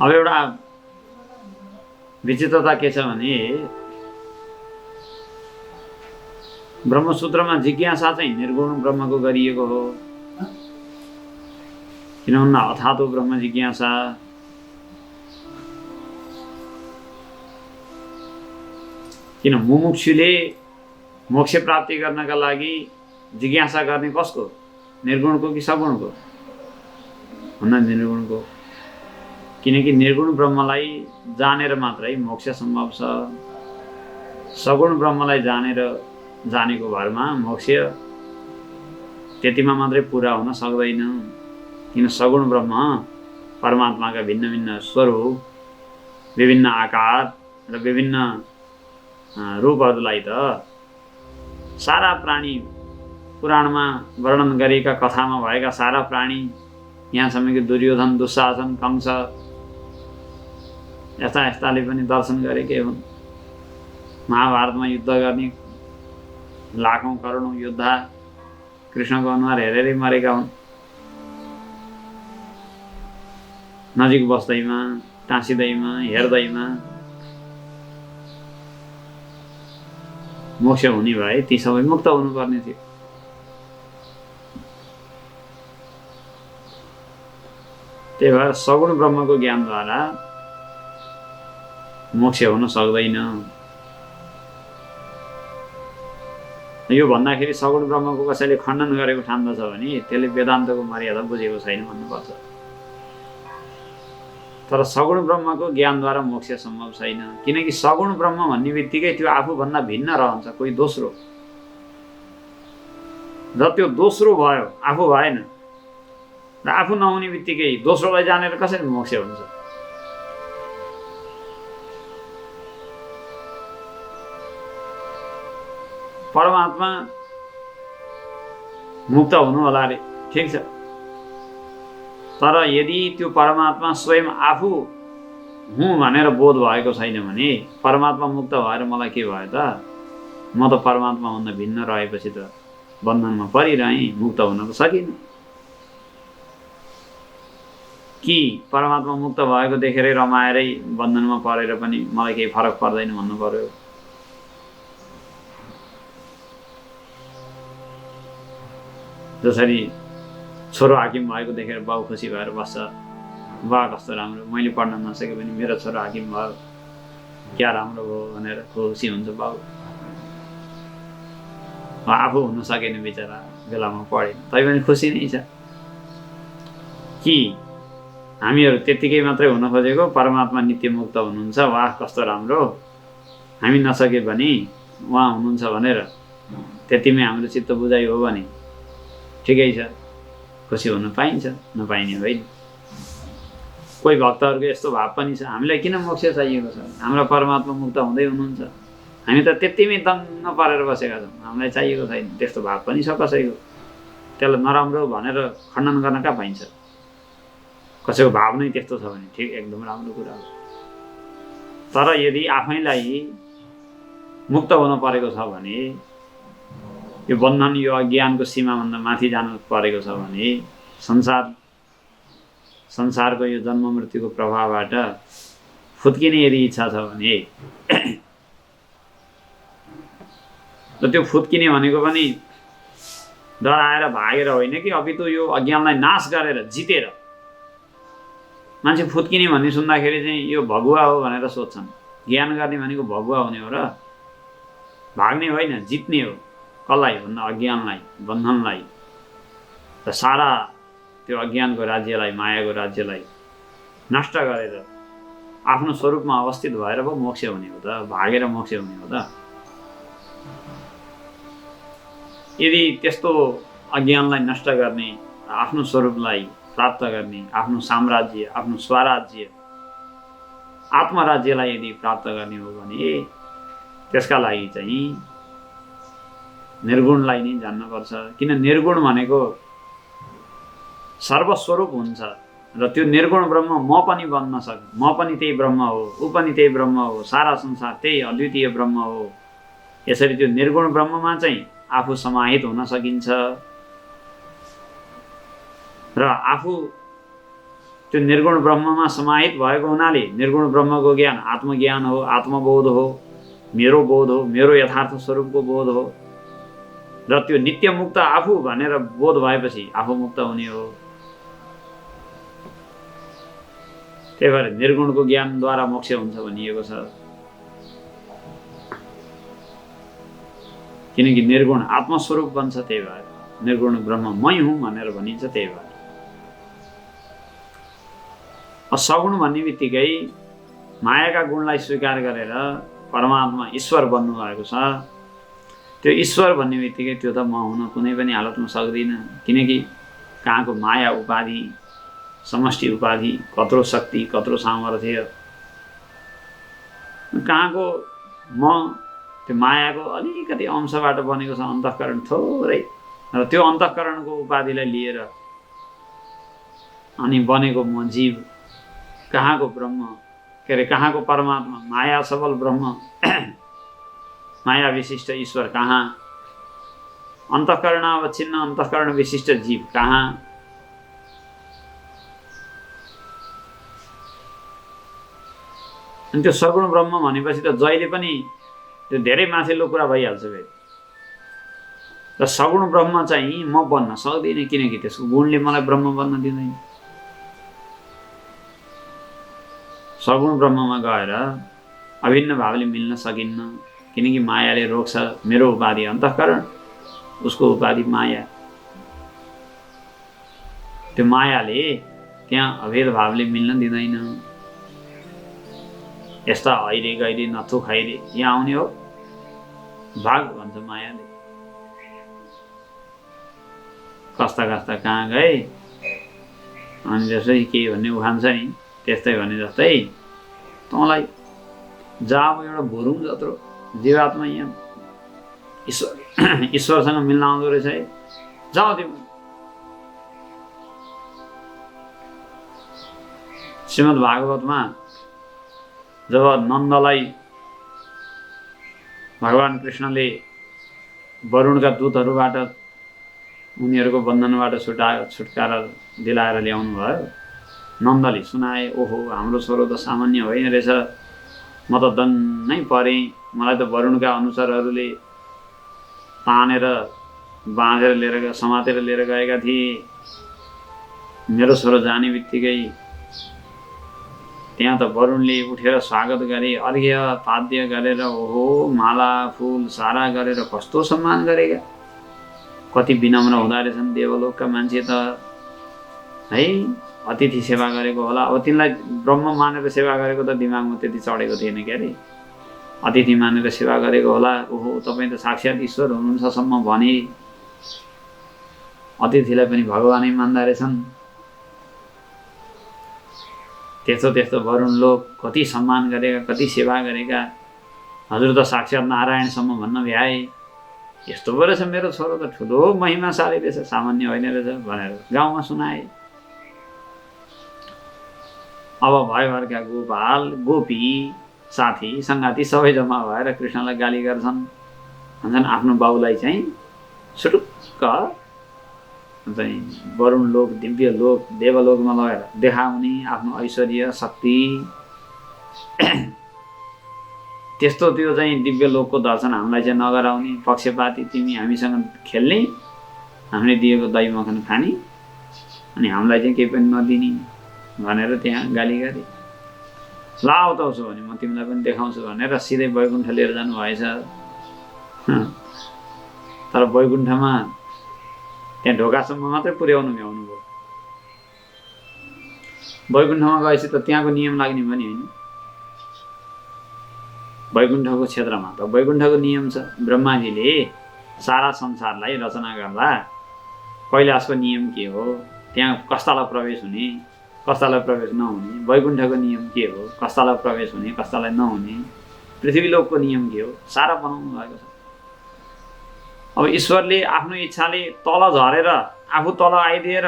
अब एउटा विचित्रता के छ भने ब्रह्मसूत्रमा जिज्ञासा चाहिँ निर्गुण ब्रह्मको गरिएको हो। किन भन्दा अथातो ब्रह्म जिज्ञासा। किन मुमुक्षुले मोक्ष प्राप्ति गर्नका लागि जिज्ञासा गर्ने कसको? निर्गुणको कि सगुणको? भन्दा निर्गुणको। किनकि निर्गुण ब्रह्मलाई जानेर मात्रै मोक्ष सम्भव छ। सगुण ब्रह्मलाई जानेको भरमा मोक्ष त्यतिमा मात्रै पुरा हुन सक्दैन। किन सगुण ब्रह्म परमात्माका भिन्न भिन्न स्वरूप, विभिन्न आकार र विभिन्न रूपहरूलाई त सारा प्राणी पुराणमा वर्णन गरेका कथामा भएका सारा प्राणी, यहाँसम्म कि दुर्योधन, दुशासन, कंस यस्ताले पनि दर्शन गरेकै हुन्। महाभारतमा युद्ध गर्ने लाखौं करोडौं योद्धा कृष्णको अनुहार हेरेरै मरेका हुन्। नजिक बस्दैमा, टाँसिँदैमा, हेर्दैमा मोक्ष हुने भए ती सबै मुक्त हुनुपर्ने थियो। त्यही भएर सगुण ब्रह्मको ज्ञानद्वारा मोक्ष हुन सक्दैन। यो भन्दाखेरि सगुण ब्रह्मको कसैले खण्डन गरेको ठान्दछ भने त्यसले वेदान्तको मर्यादा बुझेको छैन भन्नुपर्छ। तर सगुण ब्रह्मको ज्ञानद्वारा मोक्ष सम्भव छैन। किनकि सगुण ब्रह्म भन्ने बित्तिकै त्यो आफूभन्दा भिन्न रहन्छ, कोही दोस्रो। र त्यो दोस्रो भयो, आफू भएन। र आफू नहुने बित्तिकै दोस्रोलाई जानेर कसरी मोक्ष हुन्छ? परमात्मा मुक्त हुनु होला रे, ठिक छ। तर यदि त्यो परमात्मा स्वयं आफू हुँ भनेर बोध भएको छैन भने परमात्मा मुक्त भएर मलाई के भयो त? म त परमात्माभन्दा भिन्न रहेपछि त बन्धनमा परिरहेँ, मुक्त हुन त सकिनँ। कि परमात्मा मुक्त भएको देखेरै रमाएरै बन्धनमा परेर पनि मलाई केही फरक पर्दैन भन्नु पर्यो? जसरी छोरो हाकिम भएको देखेर बाउ खुसी भएर बस्छ, वाह कस्तो राम्रो, मैले पढ्न नसके पनि मेरो छोरो हाकिम भयो, क्या राम्रो भयो भनेर खुसी हुन्छ बाउ। आफू हुन सकेन बिचरा, बेलामा पढेन, तैपनि खुसी नै छ। कि हामीहरू त्यत्तिकै मात्रै हुन खोजेको, परमात्मा नित्य मुक्त हुनुहुन्छ, वाह कस्तो राम्रो, हामी नसके पनि उहाँ हुनुहुन्छ भनेर त्यतिमै हाम्रो चित्त बुझाइ हो भने ठिकै छ, खुसी हुन पाइन्छ, नपाइने होइन। कोही भक्तहरूको यस्तो भाव पनि छ, हामीलाई किन मोक्ष चाहिएको छ? हाम्रा परमात्मा मुक्त हुँदै हुनुहुन्छ, हामी त त्यतिमै दङ्ग परेर बसेका छौँ, हामीलाई चाहिएको छैन। त्यस्तो भाव पनि छ कसैको। त्यसलाई नराम्रो भनेर खण्डन गर्न कहाँ पाइन्छ? कसैको भाव नै त्यस्तो छ भने ठिक, एकदम राम्रो कुरा हो। तर यदि आफैलाई मुक्त हुन परेको छ भने, यो बन्धन, यो अज्ञानको सीमाभन्दा माथि जानु परेको छ भने, संसारको यो जन्म मृत्युको प्रभावबाट फुत्किने यदि इच्छा छ भने, र त्यो फुत्किने भनेको पनि डराएर भागेर होइन कि अपितु यो अज्ञानलाई नाश गरेर जितेर। मान्छे फुत्किने भन्ने सुन्दाखेरि चाहिँ यो भगुवा हो भनेर सोध्छन्। ज्ञान गर्ने भनेको भगुवा हुने हो र भाग्ने होइन, जित्ने हो। कसलाई भन्दा अज्ञानलाई, बन्धनलाई र सारा त्यो अज्ञानको राज्यलाई, मायाको राज्यलाई नष्ट गरेर आफ्नो स्वरूपमा अवस्थित भएर पो मोक्ष हुने हो त, भागेर मोक्ष हुने हो त। यदि त्यस्तो अज्ञानलाई नष्ट गर्ने, आफ्नो स्वरूपलाई प्राप्त गर्ने, आफ्नो साम्राज्य, आफ्नो स्वराज्य, आत्मराज्यलाई यदि प्राप्त गर्ने हो भने त्यसका लागि चाहिँ निर्गुणलाई नै जान्नुपर्छ। किन निर्गुण भनेको सर्वस्वरूप हुन्छ र त्यो निर्गुण ब्रह्म म पनि बन्न सक्छु, म पनि त्यही ब्रह्म हो, ऊ पनि त्यही ब्रह्म हो, सारा संसार त्यही अद्वितीय ब्रह्म हो। यसरी त्यो निर्गुण ब्रह्ममा चाहिँ आफू समाहित हुन सकिन्छ र आफू त्यो निर्गुण ब्रह्ममा समाहित भएको हुनाले निर्गुण ब्रह्मको ज्ञान आत्मज्ञान हो, आत्मबोध हो, मेरो बोध हो, मेरो यथार्थ स्वरूपको बोध हो र त्यो नित्य मुक्त आफू भनेर बोध भएपछि आफू मुक्त हुने हो। त्यही भएर निर्गुणको ज्ञानद्वारा मोक्ष हुन्छ भनिएको छ। किनकि निर्गुण आत्मस्वरूप बन्छ, त्यही भएर निर्गुण ब्रह्म मै हुँ भनेर भनिन्छ। त्यही भएर सगुण भन्ने बित्तिकै मायाका गुणलाई स्वीकार गरेर परमात्मा ईश्वर बन्नु भएको छ। त्यो ईश्वर भन्ने बित्तिकै त्यो त म हुन कुनै पनि हालतमा सक्दिनँ, किनकि कहाँको माया उपाधि, समष्टि उपाधि, कत्रो शक्ति, कत्रो सामर्थ्य, कहाँको म त्यो मायाको अलिकति अंशबाट बनेको छ अन्तःकरण थोरै, र त्यो अन्तःकरणको उपाधिलाई लिएर अनि बनेको म जीव, कहाँको ब्रह्म, के अरे कहाँको परमात्मा, माया सबल ब्रह्म, माया विशिष्ट ईश्वर कहाँ, अन्तःकरण अवच्छिन्न अन्तःकरण विशिष्ट जीव कहाँ। अनि त्यो सगुण ब्रह्म भनेपछि त जहिले पनि त्यो धेरै माथिल्लो कुरा भइहाल्छ फेरि। र सगुण ब्रह्म चाहिँ म बन्न सक्दिनँ, किनकि त्यसको गुणले मलाई ब्रह्म बन्न दिँदैन। सगुण ब्रह्ममा गएर अभिन्न भावले मिल्न सकिन्न, किनकि मायाले रोक्छ। मेरो उपाधि अन्तःकरण, उसको उपाधि माया। त्यो मायाले त्यहाँ अभेद भावले मिल्न दिँदैन। यस्ता अहिले गहिले नथु खैरे यहाँ आउने हो भाग भन्छ मायाले। कस्ता कस्ता कहाँ गए अनि जसरी के भन्ने उखान्छ नि, त्यस्तै भने जस्तै तँलाई जाब एउटा भुरुङ जत्रो जीवात्मा यहाँ ईश्वरसँग मिल्न आउँदो रहेछ है, जाऊ तिमी। श्रीमद् भागवतमा जब नन्दलाई भगवान कृष्णले वरुणका दूतहरूबाट उनीहरूको बन्धनबाट छुटकारा दिलाएर ल्याउनु भयो, नन्दले सुनाए, ओहो हाम्रो छोरो त सामान्य होइन रहेछ, म त दन्नै परेँ, मलाई त वरुणका अनुसारहरूले तानेर बाँधेर लिएर समातेर लिएर गएका थिए। मेरो छोरो जाने बित्तिकै त्यहाँ त वरुणले उठेर स्वागत गरे, अर्घ्य पाद्य गरेर ओहो माला फुल सारा गरेर कस्तो सम्मान गरेका। कति विनम्र हुँदो रहेछन् देवलोकका मान्छे त है। अतिथि सेवा गरेको होला, अब तिनलाई ब्रह्म मानेर सेवा गरेको त दिमागमा त्यति चढेको थिएन क्या अरे। अतिथि मानेर सेवा गरेको होला, ओहो तपाईँ त साक्षात् ईश्वर हुनुहुन्छसम्म भने अतिथिलाई पनि भगवानै मान्दा रहेछन्। त्यस्तो त्यस्तो वरुण लोक कति सम्मान गरेका, कति सेवा गरेका, हजुर त साक्षात् नारायणसम्म भन्न भ्याए। यस्तो पो रहेछ मेरो छोरो त ठुलो महिमाशाली रहेछ, सामान्य होइन रहेछ भनेर गाउँमा सुनाए। अब भयभरका गोपाल गोपी साथी सङ्गाती सबै जम्मा भएर कृष्णलाई गाली गर्छन्। भन्छन् आफ्नो बाउलाई चाहिँ सुटुक्क चाहिँ वरुण लोक, दिव्य लोक, देवलोकमा लगेर देखाउने आफ्नो ऐश्वर्य शक्ति। त्यस्तो त्यो चाहिँ दिव्य लोकको दर्शन हामीलाई चाहिँ नगराउने, पक्षपाती, तिमी हामीसँग खेल्ने, हामीले दिएको दही मखन खाने अनि हामीलाई चाहिँ केही पनि नदिने भनेर त्यहाँ गाली गरे। ल आऊ त उसो भने म तिमीलाई पनि देखाउँछु भनेर सिधै वैकुण्ठ लिएर जानु भएछ। तर वैकुण्ठमा त्यहाँ ढोकासम्म मात्रै पुर्याउनु भ्याउनु भयो। वैकुण्ठमा गएपछि त त्यहाँको नियम लाग्ने पनि होइन। वैकुण्ठको क्षेत्रमा त वैकुण्ठको नियम छ। ब्रह्माजीले सारा संसारलाई रचना गर्दा कैलाशको नियम के हो, त्यहाँ कस्तालाई प्रवेश हुने, कस्तालाई प्रवेश नहुने, वैकुण्ठको नियम के हो, कस्तालाई प्रवेश हुने, कस्तालाई नहुने, पृथ्वीलोकको नियम के हो? सारा बनाउनु भएको छ। अब ईश्वरले आफ्नो इच्छाले तल झरेर आफू तल आइदिएर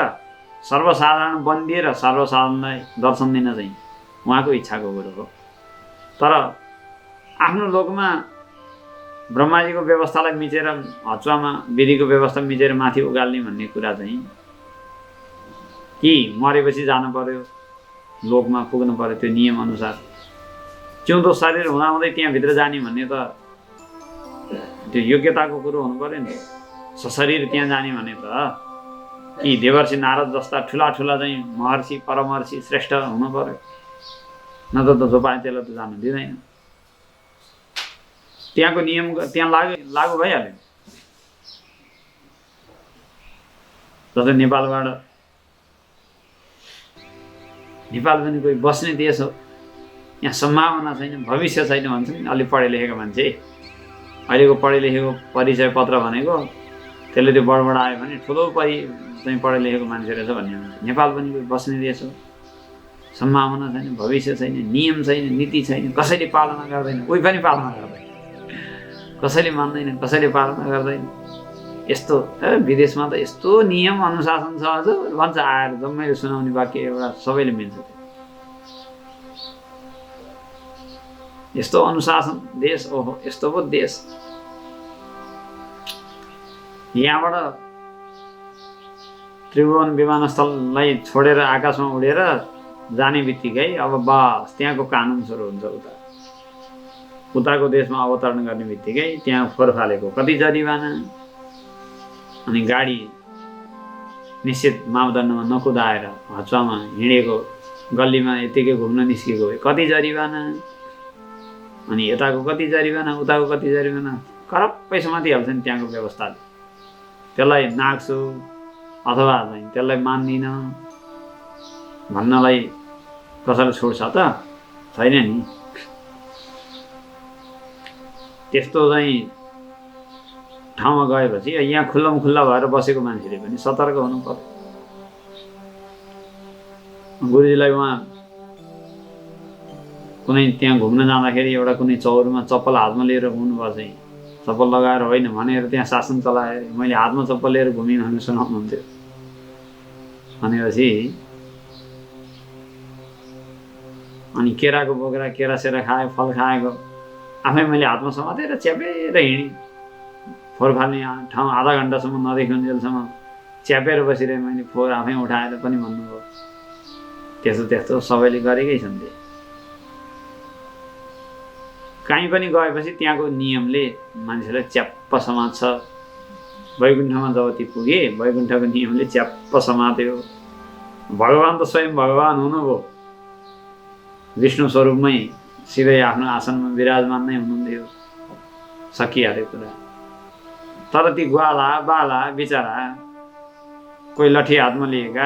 सर्वसाधारण बनिदिएर सर्वसाधारणलाई दर्शन दिन चाहिँ उहाँको इच्छाको कुरो हो। तर आफ्नो लोकमा ब्रह्माजीको व्यवस्थालाई मिचेर हचुवामा विधिको व्यवस्था मिचेर माथि उगाल्ने भन्ने कुरा चाहिँ कि मरेपछि जानु पर्यो, लोकमा पुग्नु पर्यो त्यो नियम अनुसार, जिउँदो शरीर हुँदाहुँदै त्यहाँभित्र जाने भन्ने त त्यो योग्यताको कुरो हुनु पर्यो नि। सशरीर त्यहाँ जाने भने त कि देवर्षि नारद जस्ता ठुला ठुला चाहिँ महर्षि परमहर्षि श्रेष्ठ हुनु पर्यो, न त जो पाए त्यसलाई त जानु दिँदैन। त्यहाँको नियम त्यहाँ लागु भइहाल्यो। जस्तै नेपाल पनि कोही बस्ने देश हो, यहाँ सम्भावना छैन, भविष्य छैन भन्छ नि अलि पढे लेखेको मान्छे। अहिलेको पढे लेखेको परिचय पत्र भनेको त्यसले त्यो बडबड आयो भने ठुलो चाहिँ पढे लेखेको मान्छे रहेछ भन्ने हुन्छ। नेपाल पनि कोही बस्ने देश हो, सम्भावना छैन, भविष्य छैन, नियम छैन, नीति छैन, कसैले पालना गर्दैन, कोही पनि पालना गर्दैन, कसैले मान्दैन, कसैले पालना गर्दैन। यस्तो विदेशमा त यस्तो नियम अनुशासन छ हजुर भन्छ आएर जम्मैले सुनाउने वाक्य एउटा सबैले मिल्छ। यस्तो अनुशासन देश, ओहो यस्तो पो देश। यहाँबाट त्रिभुवन विमानस्थललाई छोडेर आकाशमा उडेर जाने बित्तिकै अब बस त्यहाँको कानुन सुरु हुन्छ। उताको देशमा अवतरण गर्ने बित्तिकै त्यहाँ फोहोर फालेको कति जरिवाना, अनि गाडी निश्चित मापदण्डमा नकुदाएर हचुवामा हिँडेको, गल्लीमा यतिकै घुम्न निस्केको कति जरिवाना, अनि यताको कति जरिवाना, उताको कति जरिवाना, करप्पै समातिहाल्छ नि त्यहाँको व्यवस्थाले। त्यसलाई नाग्छु अथवा चाहिँ त्यसलाई मान्दिन भन्नलाई कसैले छोड्छ त? छैन नि। त्यस्तो चाहिँ ठाउँमा गएपछि यहाँ खुल्लम खुल्ला भएर बसेको मान्छेले पनि सतर्क हुनु पर्यो। गुरुजीलाई उहाँ कुनै त्यहाँ घुम्न जाँदाखेरि एउटा कुनै चौरमा चप्पल हातमा लिएर घुम्नुपर्छ, चप्पल लगाएर होइन भनेर त्यहाँ शासन चलाए। मैले हातमा चप्पल लिएर घुमेँ भनेर सुनाउनुहुन्थ्यो। भनेपछि अनि केराको बोक्रा केरा सेरा खायो, फल खाएको आफै मैले हातमा समातेर च्यापेर हिँडेँ। फोहोर फाल्ने ठाउँ आधा घन्टासम्म नदेखुन्जेलसम्म च्यापेर बसिरहे मैले, फोहोर आफै उठाएर पनि भन्नुभयो। त्यस्तो त्यस्तो सबैले गरेकै छन्। त्यो कहीँ पनि गएपछि त्यहाँको नियमले मान्छेलाई च्याप्प समात्छ। वैकुण्ठमा जब ती पुगे वैकुण्ठको नियमले च्याप्प समात्यो। भगवान् त स्वयं भगवान् हुनुभयो, विष्णु स्वरूपमै सिधै आफ्नो आसनमा विराजमान नै हुनुहुन्थ्यो, सकिहाल्यो कुरा। तर ती ग्वाला बाला बिचरा कोही लठी हातमा लिएका,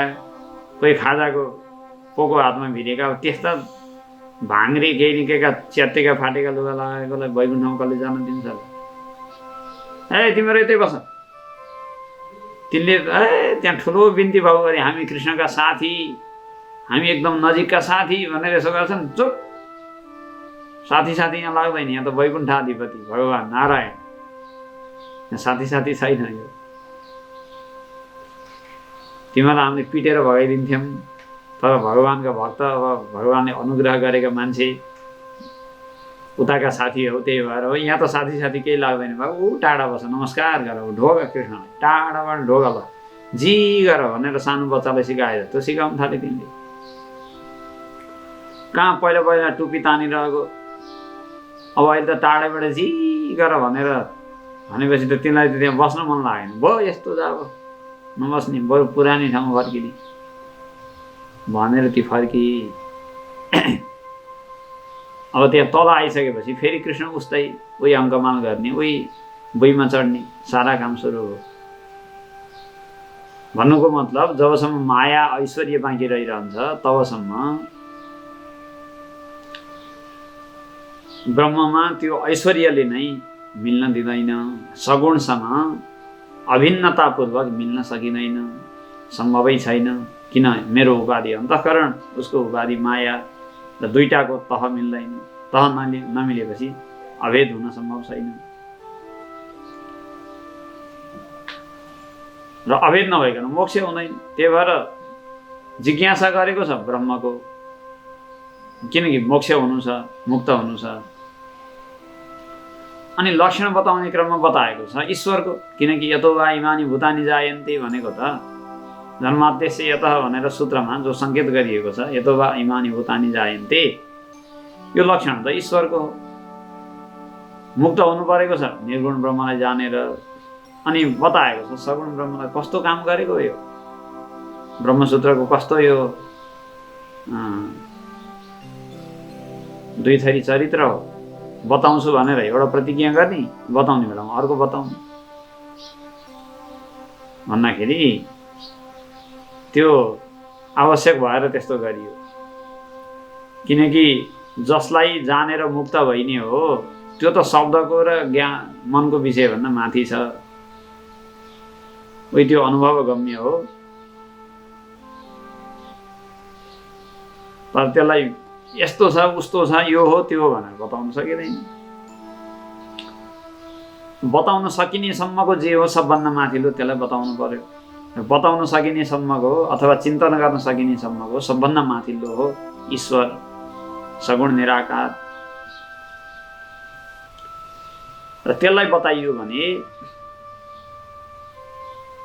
कोही खाजाको पोको हातमा भिरेका, त्यस्ता भाङ्रे केही निकेका च्यातेका फाटेका लुगा लगाएकोलाई वैकुण्ठमा कसले जान दिन्छ? ए तिमीहरू यतै बस। तिनले त्यहाँ ठुलो बिन्ती भाउ गरे, हामी कृष्णका साथी, हामी एकदम नजिकका साथी भनेर यसो गर्छन्। चुप, साथी साथी यहाँ लाग्दैन। यहाँ त वैकुण्ठाधिपति भगवान् नारायण, यहाँ साथी साथी छैन। यो तिमीलाई हामीले पिटेर भगाइदिन्थ्यौँ, तर भगवान्का भक्त, अब भगवान्ले अनुग्रह गरेका मान्छे उताका साथी हो, त्यही भएर हो। यहाँ त साथी साथी केही लाग्दैन। भाइ ऊ टाढा बस, नमस्कार गर, ढोग कृष्णलाई टाढाबाट ढोग ल जी गर भनेर सानो बच्चालाई सिकाएर त्यो सिकाउनु थाले। तिमीले कहाँ पहिला पहिला टुपी तानिरहेको, अब अहिले त टाढाबाट जी गर भनेर भनेपछि त तिमीलाई त त्यहाँ बस्न मन लागेन। भयो यस्तो जा, अब नबस्ने, बरु पुरानै ठाउँमा फर्किने भनेर ती फर्की। अब त्यहाँ तल आइसकेपछि फेरि कृष्ण उस्तै उही अङ्कमाल गर्ने, उही भुइँमा चढ्ने, सारा काम सुरु हो। भन्नुको मतलब जबसम्म माया ऐश्वर्य बाँकी रहिरहन्छ तबसम्म ब्रह्ममा त्यो ऐश्वर्यले नै मिल्न दिँदैन। सगुणसँग अभिन्नतापूर्वक मिल्न सकिँदैन, सम्भवै छैन। किन? मेरो उपाधि अन्तःकरण, उसको उपाधि माया, र दुईटाको तह मिल्दैन। तह नमिलेपछि अभेद हुन सम्भव छैन। र अभेद नभइकन मोक्ष हुँदैन। त्यही भएर जिज्ञासा गरेको छ ब्रह्मको, किनकि मोक्ष हुनु छ, मुक्त हुनु छ। अनि लक्षण बताउने क्रममा बताएको छ ईश्वरको, किनकि यतो वा इमानि भूतानि जायन्ते भनेको त जन्माद्यस्य यतः भनेर सूत्रमा जो सङ्केत गरिएको छ, यतो वा इमानि भूतानि जायन्ते, यो लक्षण त ईश्वरको हो। मुक्त हुनु परेको छ निर्गुण ब्रह्मलाई जानेर। अनि बताएको छ सगुण ब्रह्मलाई कस्तो काम गरेको यो ब्रह्मसूत्रको कस्तो यो दुई थरी चरित्र हो। बताउँछु भनेर एउटा प्रतिज्ञा गर्ने, बताउने बेलामा अर्को बताउने भन्दाखेरि त्यो आवश्यक भएर त्यस्तो गरियो। किनकि जसलाई जानेर मुक्त भइने हो त्यो त शब्दको र ज्ञान मनको विषयभन्दा माथि छ। उही त्यो अनुभव गम्य हो। तर त्यसलाई यस्तो छ उस्तो छ यो हो त्यो हो भनेर बताउन सकिँदैन। बताउन सकिने सम्मको जे हो सबभन्दा माथिल्लो त्यसलाई बताउनु पर्यो। बताउन सकिने सम्मको अथवा चिन्तन गर्न सकिने सम्मको सबभन्दा माथिल्लो हो ईश्वर सगुण निराकार। र त्यसलाई बताइयो भने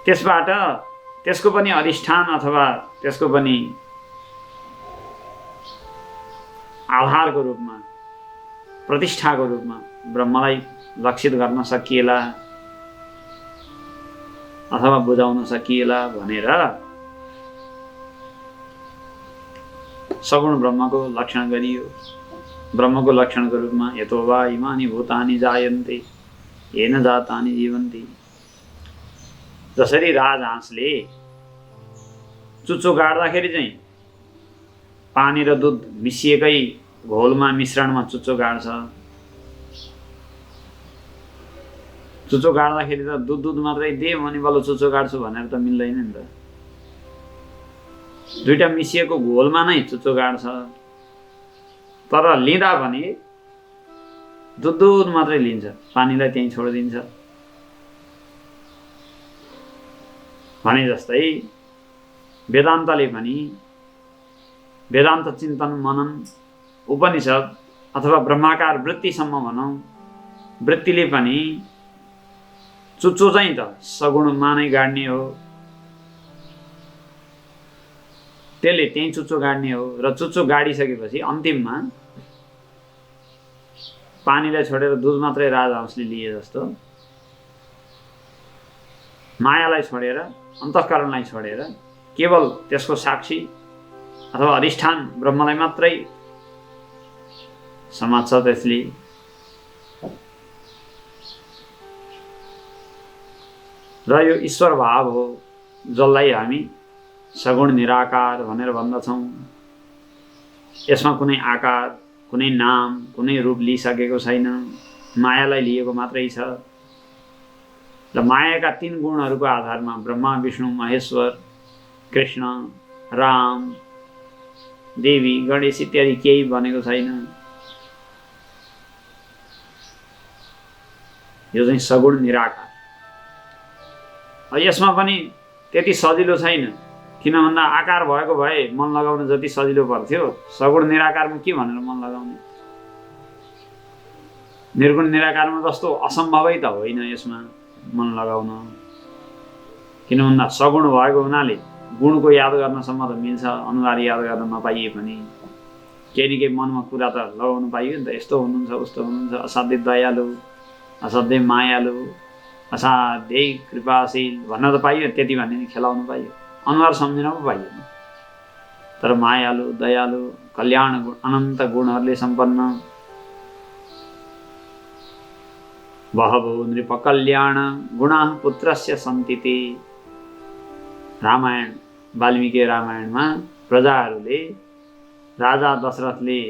त्यसबाट त्यसको पनि अधिष्ठान अथवा त्यसको पनि आधारको रूपमा प्रतिष्ठाको रूपमा ब्रह्मलाई लक्षित गर्न सकिएला अथवा बुझाउन सकिएला भनेर सगुण ब्रह्मको लक्षण गरियो। ब्रह्मको लक्षणको रूपमा यतो वा इमानि भूतानि जायन्ते येन जातानि जीवन्ति। जसरी राजहाँसले चुच्चो गाड्दाखेरि चाहिँ पानी र दुध मिसिएकै घोलमा मिश्रणमा चुच्चो गाड्छ। चुच्चो गाड्दाखेरि त दुध मात्रै दे अनि बल्ल चुच्चो गाड्छु भनेर त मिल्दैन नि त। दुईटा मिसिएको घोलमा नै चुच्चो गाड्छ। तर लिँदा पनि दुध मात्रै लिन्छ, पानीलाई त्यहीँ छोडिदिन्छ। भने जस्तै वेदान्तले पनि वेदान्त चिन्तन मनन उपनिषद अथवा ब्रह्माकार वृत्तिसम्म भनौँ, वृत्तिले पनि चुच्चो चाहिँ त सगुणमा नै गाड्ने हो। त्यसले त्यहीँ चुच्चो गाड्ने हो र चुच्चो गाडिसकेपछि अन्तिममा पानीलाई छोडेर दुध मात्रै राजहंसले लिए जस्तो मायालाई छोडेर अन्तःकरणलाई छोडेर केवल त्यसको साक्षी अथवा अधिष्ठान ब्रह्मलाई मात्रै समात्छ त्यसले। र यो ईश्वर भाव हो जसलाई हामी सगुण निराकार भनेर भन्दछौँ। यसमा कुनै आकार कुनै नाम कुनै रूप लिइसकेको छैन, मायालाई लिएको मात्रै छ। र मायाका तीन गुणहरूको आधारमा ब्रह्मा विष्णु महेश्वर कृष्ण राम देवी गणेश इत्यादि केही बनेको छैन। यो चाहिँ सगुण निराकार। यसमा पनि त्यति सजिलो छैन, किन भन्दा आकार भएको भए मन लगाउन जति सजिलो पर्थ्यो सगुण निराकारमा के भनेर मन लगाउने। निर्गुण निराकारमा जस्तो असम्भवै त होइन यसमा मन लगाउन। किन भन्दा सगुण भएको हुनाले गुणको याद गर्नसम्म त मिल्छ, अनुहार याद गर्न नपाइए पनि केही न केही मनमा कुरा त लगाउनु पाइयो नि त। यस्तो हुनुहुन्छ उस्तो हुनुहुन्छ, असाध्यै दयालु असाध्यै मायालु असाध्यै कृपाशील भन्न त पाइयो, त्यति भन्ने नि खेलाउनु पाइयो, अनुहार सम्झिन पो पाइएन। तर मायालु दयालु कल्याण गुण अनन्त गुणहरूले सम्पन्न बहवो नृप कल्याण गुणा पुत्रस्य सन्ति ते। रामायण वाल्मीकि रामायणमा प्रजाहरूले राजा दशरथले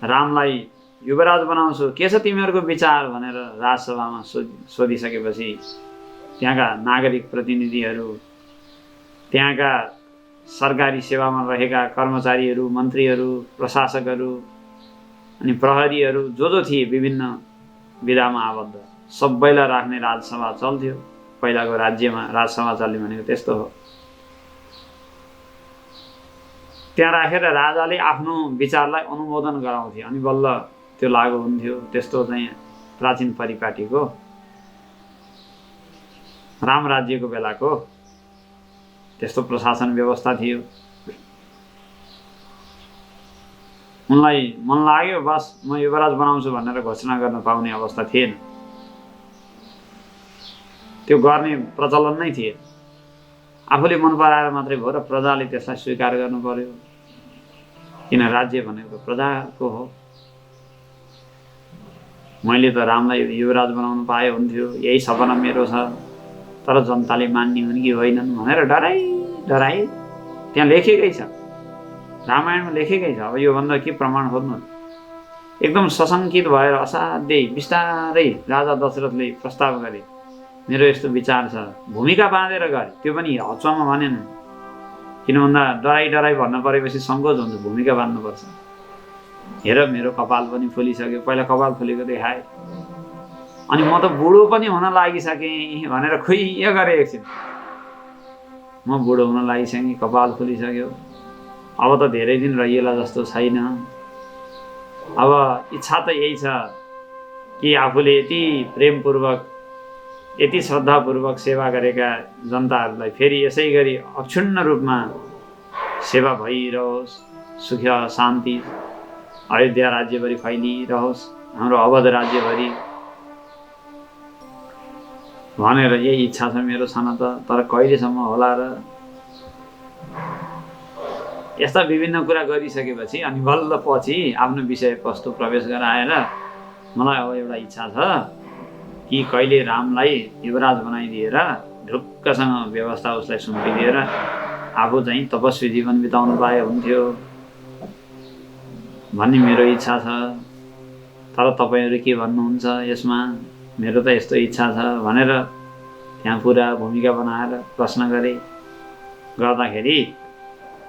रामलाई युवराज बनाउँछु के छ तिमीहरूको विचार भनेर राजसभामा सोधिसकेपछि त्यहाँका नागरिक प्रतिनिधिहरू त्यहाँका सरकारी सेवामा रहेका कर्मचारीहरू मन्त्रीहरू प्रशासकहरू अनि प्रहरीहरू जो थिए विभिन्न विधामा आबद्ध सबैलाई राख्ने राजसभा चल्थ्यो। पहिलाको राज्यमा राजसभा चल्ने भनेको त्यस्तो हो। त्यहाँ राखेर राजाले आफ्नो विचारलाई अनुमोदन गराउँथे अनि बल्ल त्यो लागू हुन्थ्यो। त्यस्तो चाहिँ प्राचीन परिपाटीको राम राज्यको बेलाको त्यस्तो प्रशासन व्यवस्था थियो। उनलाई मन लाग्यो बस म युवराज बनाउँछु भनेर घोषणा गर्न पाउने अवस्था थिएन। त्यो गर्ने प्रचलन नै थिएन। आफूले मन पराएर मात्रै भयो र प्रजाले त्यसलाई स्वीकार गर्नु पर्यो। किन राज्य भनेको प्रजाको हो। मैले त रामलाई युवराज बनाउनु पाए हुन्थ्यो, यही सपना मेरो छ, तर जनताले मान्ने हुन् कि होइनन् भनेर डराई त्यहाँ लेखेकै छ, रामायणमा लेखेकै छ। अब योभन्दा के प्रमाण खोज्नु। एकदम सशङ्कित भएर असाध्यै बिस्तारै राजा दशरथले प्रस्ताव गरे, मेरो यस्तो विचार छ। भूमिका बाँधेर गरे, त्यो पनि हचुवामा भनेन। किन भन्दा डराई भन्न परेपछि सङ्कोच हुन्छ, भूमिका बाँध्नुपर्छ। हेर मेरो कपाल पनि फुलिसक्यो, पहिला कपाल फुलेको देखाए, अनि म त बुढो पनि हुन लागिसकेँ भनेर खुइय गरे एकछिन। म बुढो हुन लागिसकेँ, कपाल फुलिसक्यो, अब त धेरै दिन रहिएला जस्तो छैन। अब इच्छा त यही छ कि आफूले यति प्रेमपूर्वक यति श्रद्धापूर्वक सेवा गरेका जनताहरूलाई फेरि यसै गरी अक्षुण्ण रूपमा सेवा भइरहोस्, सुख शान्ति अयोध्या राज्यभरि फैलिरहोस्, हाम्रो अवध राज्यभरि भनेर यही इच्छा छ मेरो छन त। तर कहिलेसम्म होला र। यस्ता विभिन्न कुरा गरिसकेपछि अनि बल्ल पछि आफ्नो विषयवस्तु प्रवेश गराएर मलाई अब एउटा इच्छा छ कि कहिले रामलाई युवराज बनाइदिएर ढुक्कसँग व्यवस्था उसलाई सुम्पिदिएर आफू चाहिँ तपस्वी जीवन बिताउनु पाए हुन्थ्यो भन्ने मेरो इच्छा छ। तर तपाईँहरू के भन्नुहुन्छ यसमा? मेरो त यस्तो इच्छा छ भनेर त्यहाँ पुरा भूमिका बनाएर प्रश्न गरे। गर्दाखेरि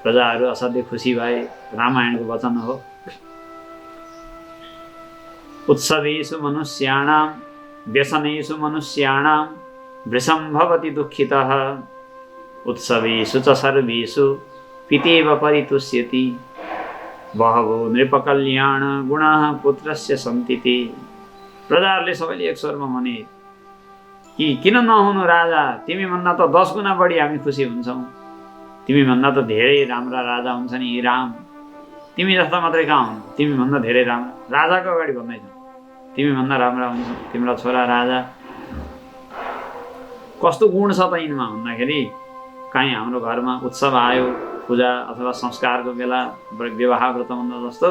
प्रजाहरू असाध्यै खुसी भए। रामायणको वचन हो, उत्सवेषु मनुष्याणां व्यसनेषु मनुष्याणां वृषं भवति दुःखितः उत्सवेषु च सर्वेषु पितेव परितुष्यति बहवो नृपकल्याण गुणाः पुत्रस्य सन्ति ते। प्रजाहरूले सबैले एक स्वरमा भने कि किन नहुनु राजा, तिमीभन्दा त 10 गुणा बढी हामी खुसी हुन्छौँ। तिमीभन्दा त धेरै राम्रा राजा हुन्छन् यी राम, तिमी जस्ता मात्रै कहाँ हुनु, तिमीभन्दा धेरै राम्रा। राजाको अगाडि भन्दैछौ तिमीभन्दा राम्रा हुन्छ तिम्रा छोरा राजा। कस्तो गुण छ त यिनमा भन्दाखेरि काहीँ हाम्रो घरमा उत्सव आयो, पूजा अथवा संस्कारको बेला विवाह व्रतबन्ध जस्तो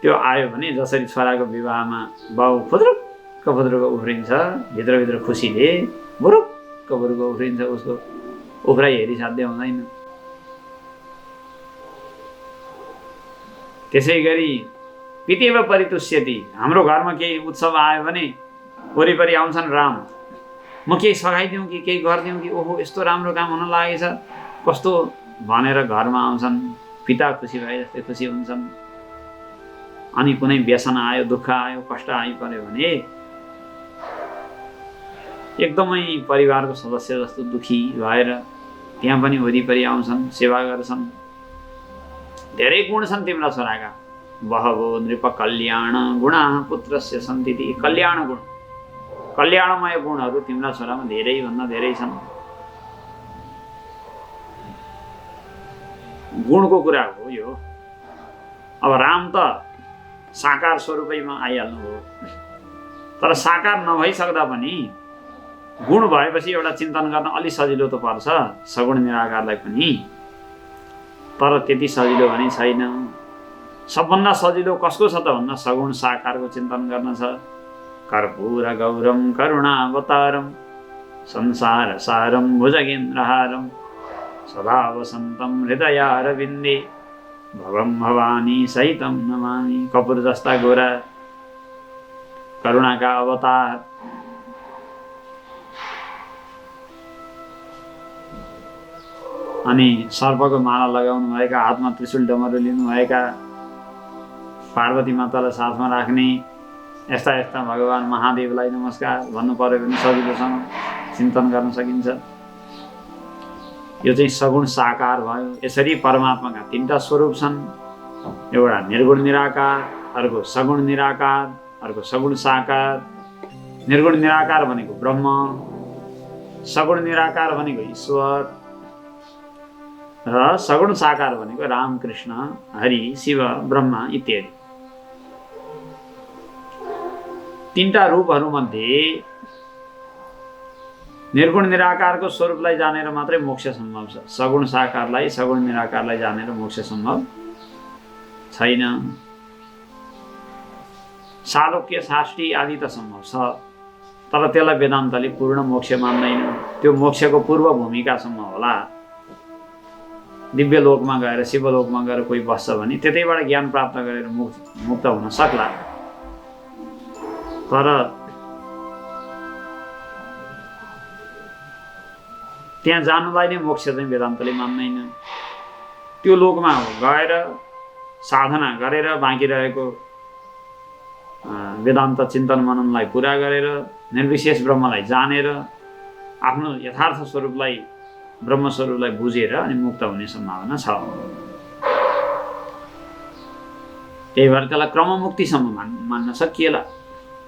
त्यो आयो भने जसरी छोराको विवाहमा बाउ फुद्रुक्क उफ्रिन्छ, भित्रभित्र खुसीले बुरुक्क उफ्रिन्छ, उसको उफ्राइ हेरी साध्य हुँदैन। त्यसै गरी पितेव परितुष्यति, हाम्रो घरमा केही उत्सव आयो भने वरिपरि आउँछन् राम, म केही सघाइदिउँ कि केही गरिदिउँ कि ओहो यस्तो राम्रो काम हुन लागेछ कस्तो भनेर घरमा आउँछन्। पिता खुसी भए जस्तै खुसी हुन्छन्। अनि कुनै व्यसन आयो, दुःख आयो, कष्ट आइपर्यो भने एकदमै परिवारको सदस्य जस्तो दुखी भएर त्यहाँ पनि वरिपरि आउँछन्, सेवा गर्छन्। धेरै गुण छन् तिम्रा छोराका। बहवो नृप कल्याण गुणाः पुत्रस्य सन्ति ते। कल्याण गुण, कल्याणमय गुणहरू तिम्रा छोरामा धेरैभन्दा धेरै छन्। गुणको कुरा हो यो। अब राम त साकार स्वरूपैमा आइहाल्नु हो, तर साकार नभइसक्दा पनि गुण भएपछि एउटा चिन्तन गर्न अलि सजिलो त पर्छ सगुण निराकारलाई पनि। तर त्यति सजिलो भने छैन। सबभन्दा सजिलो कसको छ त भन्दा सगुण साकारको चिन्तन गर्न छ। कर्पूर गौरम करुणावतारम संसार सारम भुजगेन्द्रहारम सदा वसन्तं हृदयारविन्दे भवं भवानी सहितं नमामि। कपूर जस्ता गोरा करुणाका अवतार, अनि सर्पको माला लगाउनु भएका, हातमा त्रिशूल डमरू लिनु भएका पार्वती मातालाई साथमा राख्ने यस्ता यस्ता भगवान महादेवलाई नमस्कार भन्नु पर्यो भने सजिलोसँग चिन्तन गर्न सकिन्छ। यो चाहिँ सगुण साकार भयो। यसरी परमात्माका तीनटा स्वरूप छन्, एउटा निर्गुण निराकार, अर्को सगुण निराकार, अर्को सगुण साकार। निर्गुण निराकार भनेको ब्रह्म, सगुण निराकार भनेको ईश्वर र सगुण साकार भनेको राम कृष्ण हरि शिव ब्रह्मा इत्यादि। तीनटा रूपहरूमध्ये निर्गुण निराकारको स्वरूपलाई जानेर मात्रै मोक्ष सम्भव छ। सगुण साकारलाई सगुण निराकारलाई जानेर मोक्ष सम्भव छैन। सालोक्य साष्टी आदि त सम्भव छ, तर त्यसलाई वेदान्तले पूर्ण मोक्ष मान्दैन। त्यो मोक्षको पूर्व भूमिकासम्म होला। दिव्य लोकमा गएर शिवलोकमा गएर कोही बस्छ भने त्यतैबाट ज्ञान प्राप्त गरेर मुक्त हुन सक्ला, तर त्यहाँ जानुलाई नै मोक्ष चाहिँ वेदान्तले मान्दैन। त्यो लोकमा गएर साधना गरेर बाँकी रहेको वेदान्त चिन्तन मननलाई पुरा गरेर निर्विशेष ब्रह्मलाई जानेर आफ्नो यथार्थ स्वरूपलाई ब्रह्मस्वरूपलाई बुझेर अनि मुक्त हुने सम्भावना छ। त्यही भएर त्यसलाई क्रममुक्तिसम्म मान्न सकिएला,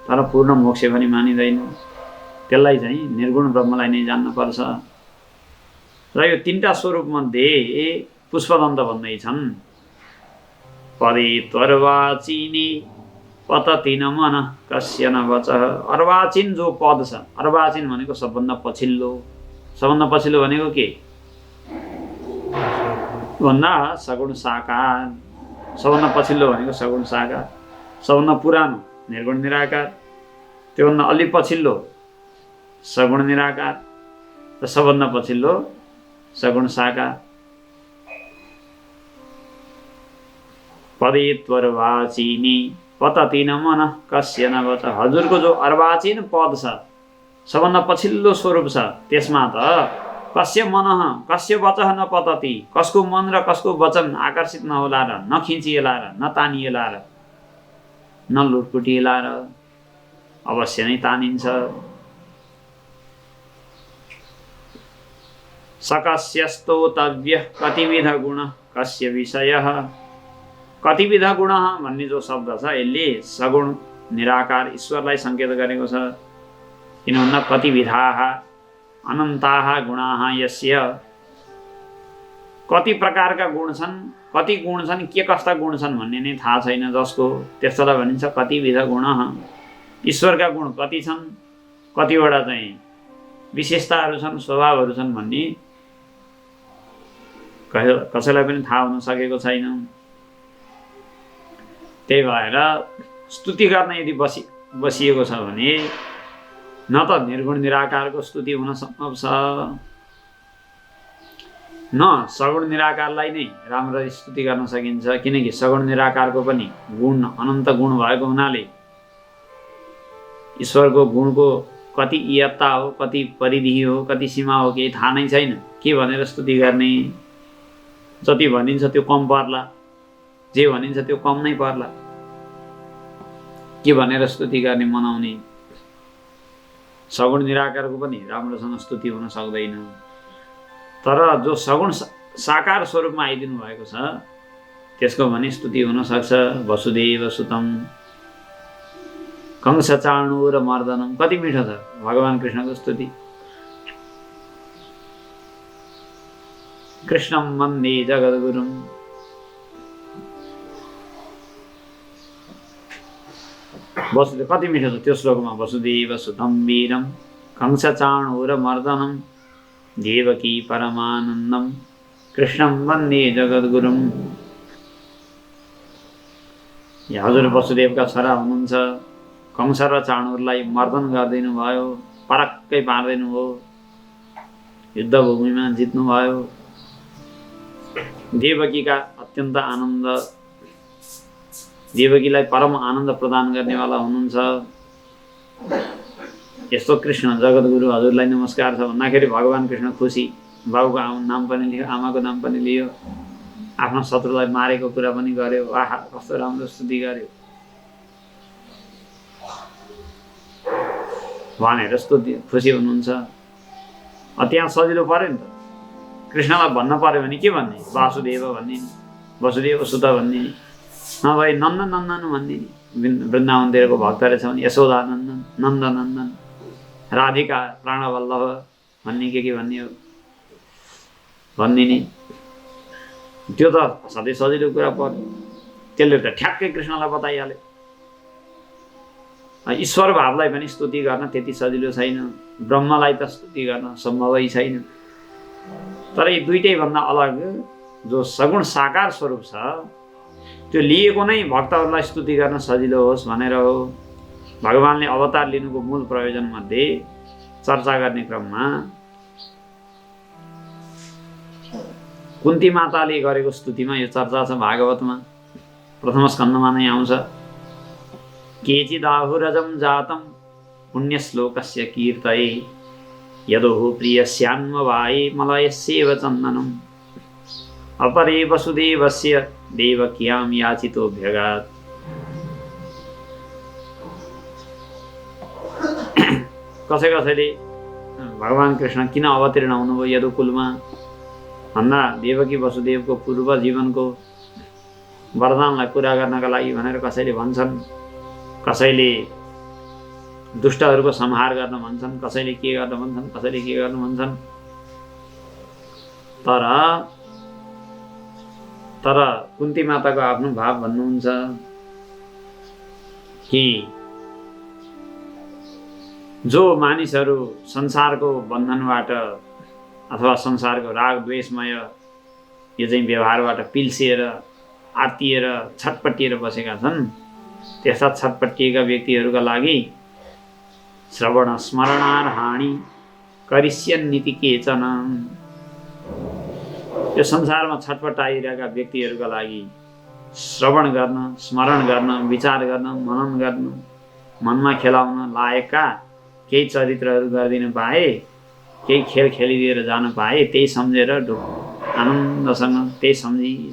तर पूर्ण मोक्ष पनि मानिँदैन। त्यसलाई चाहिँ निर्गुण ब्रह्मलाई नै जान्न पर्छ। र यो तीनटा स्वरूपमध्ये पुष्पदन्त भन्दैछन् पदे त्वर्वाचिनी पतति न मन कस्य न वचः। अर्वाचीन जो पद छ, अर्वाचीन भनेको सबभन्दा पछिल्लो। सबभन्दा पछिल्लो भनेको के भन्दा सगुण साकार। सबभन्दा पछिल्लो भनेको सगुण साकार। सबभन्दा पुरानो निर्गुण निराकार, त्योभन्दा अलि पछिल्लो सगुण निराकार र सबभन्दा पछिल्लो सगुण साकार। पदे त्वर्वाचिनी पतति न मन कस्य न वचः। हजुरको जो अर्वाचीन पद छ, सबभन्दा पछिल्लो स्वरूप छ, त्यसमा त कस्य मन कस्य वचः न पतति, कसको मन र कसको वचन आकर्षित नहोला र नखिचिएला र नतानिएला र नलुटपुटिएला र अवश्य नै तानिन्छ। सकस्यस्तोतव्य कतिविध गुण कस्य विषयः। कतिविध गुण भन्ने जो शब्द छ यसले सगुण निराकार ईश्वरलाई सङ्केत गरेको छ। किन भन्दा कतिविधाः अनन्ताः गुणाः यस्य। कति प्रकारका गुण छन्, कति गुण छन्, के कस्ता गुण छन् भन्ने नै थाहा छैन जसको, त्यस्तोलाई भनिन्छ कतिविध गुण। ईश्वरका गुण कति छन्, कतिवटा चाहिँ विशेषताहरू छन्, स्वभावहरू छन् भन्ने कसैलाई पनि थाहा हुन सकेको छैन। त्यही भएर स्तुति गर्न यदि बसिएको छ भने न त निर्गुण निराकारको स्तुति हुन सम्भव छ, न सगुण निराकारलाई नै राम्ररी स्तुति गर्न सकिन्छ। किनकि सगुण निराकारको पनि गुण अनन्त गुण भएको हुनाले ईश्वरको गुणको कति इयत्ता हो, कति परिधि हो, कति सीमा हो, केही थाहा नै छैन। के भनेर स्तुति गर्ने? जति भनिन्छ त्यो कम पर्ला, जे भनिन्छ त्यो कम नै पर्ला। के भनेर स्तुति गर्ने, मनाउने? सगुण निराकारको पनि राम्रोसँग स्तुति हुन सक्दैन। तर जो सगुण साकार स्वरूपमा आइदिनु भएको छ त्यसको भने स्तुति हुन सक्छ। वसुदेव सुतम कंस चाणूर मर्दनम, कति मिठो छ भगवान कृष्णको स्तुति। कृष्णम वन्दे जगद्गुरुम, वसुदेव कति मिठो छ त्यो श्लोकमा। वसुदेव सुतं वीरम कंस चाणूर मर्दनम देवकी परमानन्दम कृष्णम वन्दे जगद्गुरुम। यहाँ हजुर वसुदेवका छोरा हुनुहुन्छ, कंस र चाणूरलाई मर्दन गरिदिनु भयो, परक्कै पार्दिनु भयो, युद्धभूमिमा जित्नु भयो। देवकीका अत्यन्त आनन्द, देवकीलाई परम आनन्द प्रदान गर्नेवाला हुनुहुन्छ। यस्तो कृष्ण जगद्गुरु हजुरलाई नमस्कार छ भन्दाखेरि भगवान कृष्ण खुसी। बाबुको नाम पनि लियो, आमाको नाम पनि लियो। आफ्नो शत्रुलाई मारेको कुरा पनि गर्यो। आहा कस्तो राम्रो स्तुति गर्यो भनेर स्तुति खुसी हुनुहुन्छ। त्यहाँ सजिलो पर्यो नि त। कृष्णलाई भन्न पर्यो भने के भन्ने? वासुदेव भन्ने नि, वसुदेव सुत भन्ने नि, नभए नन्दन नन्दन भन्ने नि। वृन्दावनतिरको भक्त रहेछ भने यशोदानन्दन, नन्दनन्दन, राधिका प्राणवल्लभ भन्ने के भन्ने हो भन्ने नि। त्यो त सधैँ सजिलो कुरा पर्यो। त्यसले त ठ्याक्कै कृष्णलाई बताइहाल्यो। ईश्वर भावलाई पनि स्तुति गर्न त्यति सजिलो छैन। ब्रह्मलाई त स्तुति गर्न सम्भवै छैन। तर यी दुईटै भन्दा अलग जो सगुण साकार स्वरूप छ त्यो लिएको नै भक्तहरूलाई स्तुति गर्न सजिलो होस् भनेर हो। भगवानले अवतार लिनुको मूल प्रयोजन मध्ये चर्चा गर्ने क्रममा कुन्ती माताले गरेको स्तुतिमा यो चर्चा छ। भागवतमा प्रथम स्कन्धमा नै आउँछ। केचिदाहुरजं जातं पुण्यश्लोकस्य कीर्तये यदोः प्रियस्यान्ववाये मलयस्येव चन्दनम् अपरे वसुदेवस्य देवक्यां याचितोऽभ्यगात्। कसैले भगवान कृष्ण किन अवतीर्ण हुनुभयो यदुकुलमा भन्दा देवकी वसुदेवको पूर्व जीवनको वरदानलाई पुरा गर्नका लागि भनेर कसैले भन्छन्। कसैले दुष्टहरूको संहार गर्न भन्छन्, कसैले के गर्न भन्छन्, कसैले के गर्न भन्छन्। तर कुन्ती माताको आफ्नो भाव भन्नुहुन्छ कि जो मानिसहरू संसारको बन्धनबाट अथवा संसारको राग द्वेषमय यो चाहिँ व्यवहारबाट पिल्सिएर आत्तिएर छटपटिएर बसेका छन्, त्यस्ता छटपटिएका व्यक्तिहरूका लागि श्रवण स्मरणार्हाणि करिष्यन्निति केचन। यो संसारमा छटपटाइरहेका व्यक्तिहरूका लागि श्रवण गर्न, स्मरण गर्न, विचार गर्न, मनन गर्न, मनमा खेलाउन लायकका केही चरित्रहरू गरिदिन पाए, केही खेल खेलिदिएर जान पाए, त्यही सम्झेर आनन्दसँग त्यही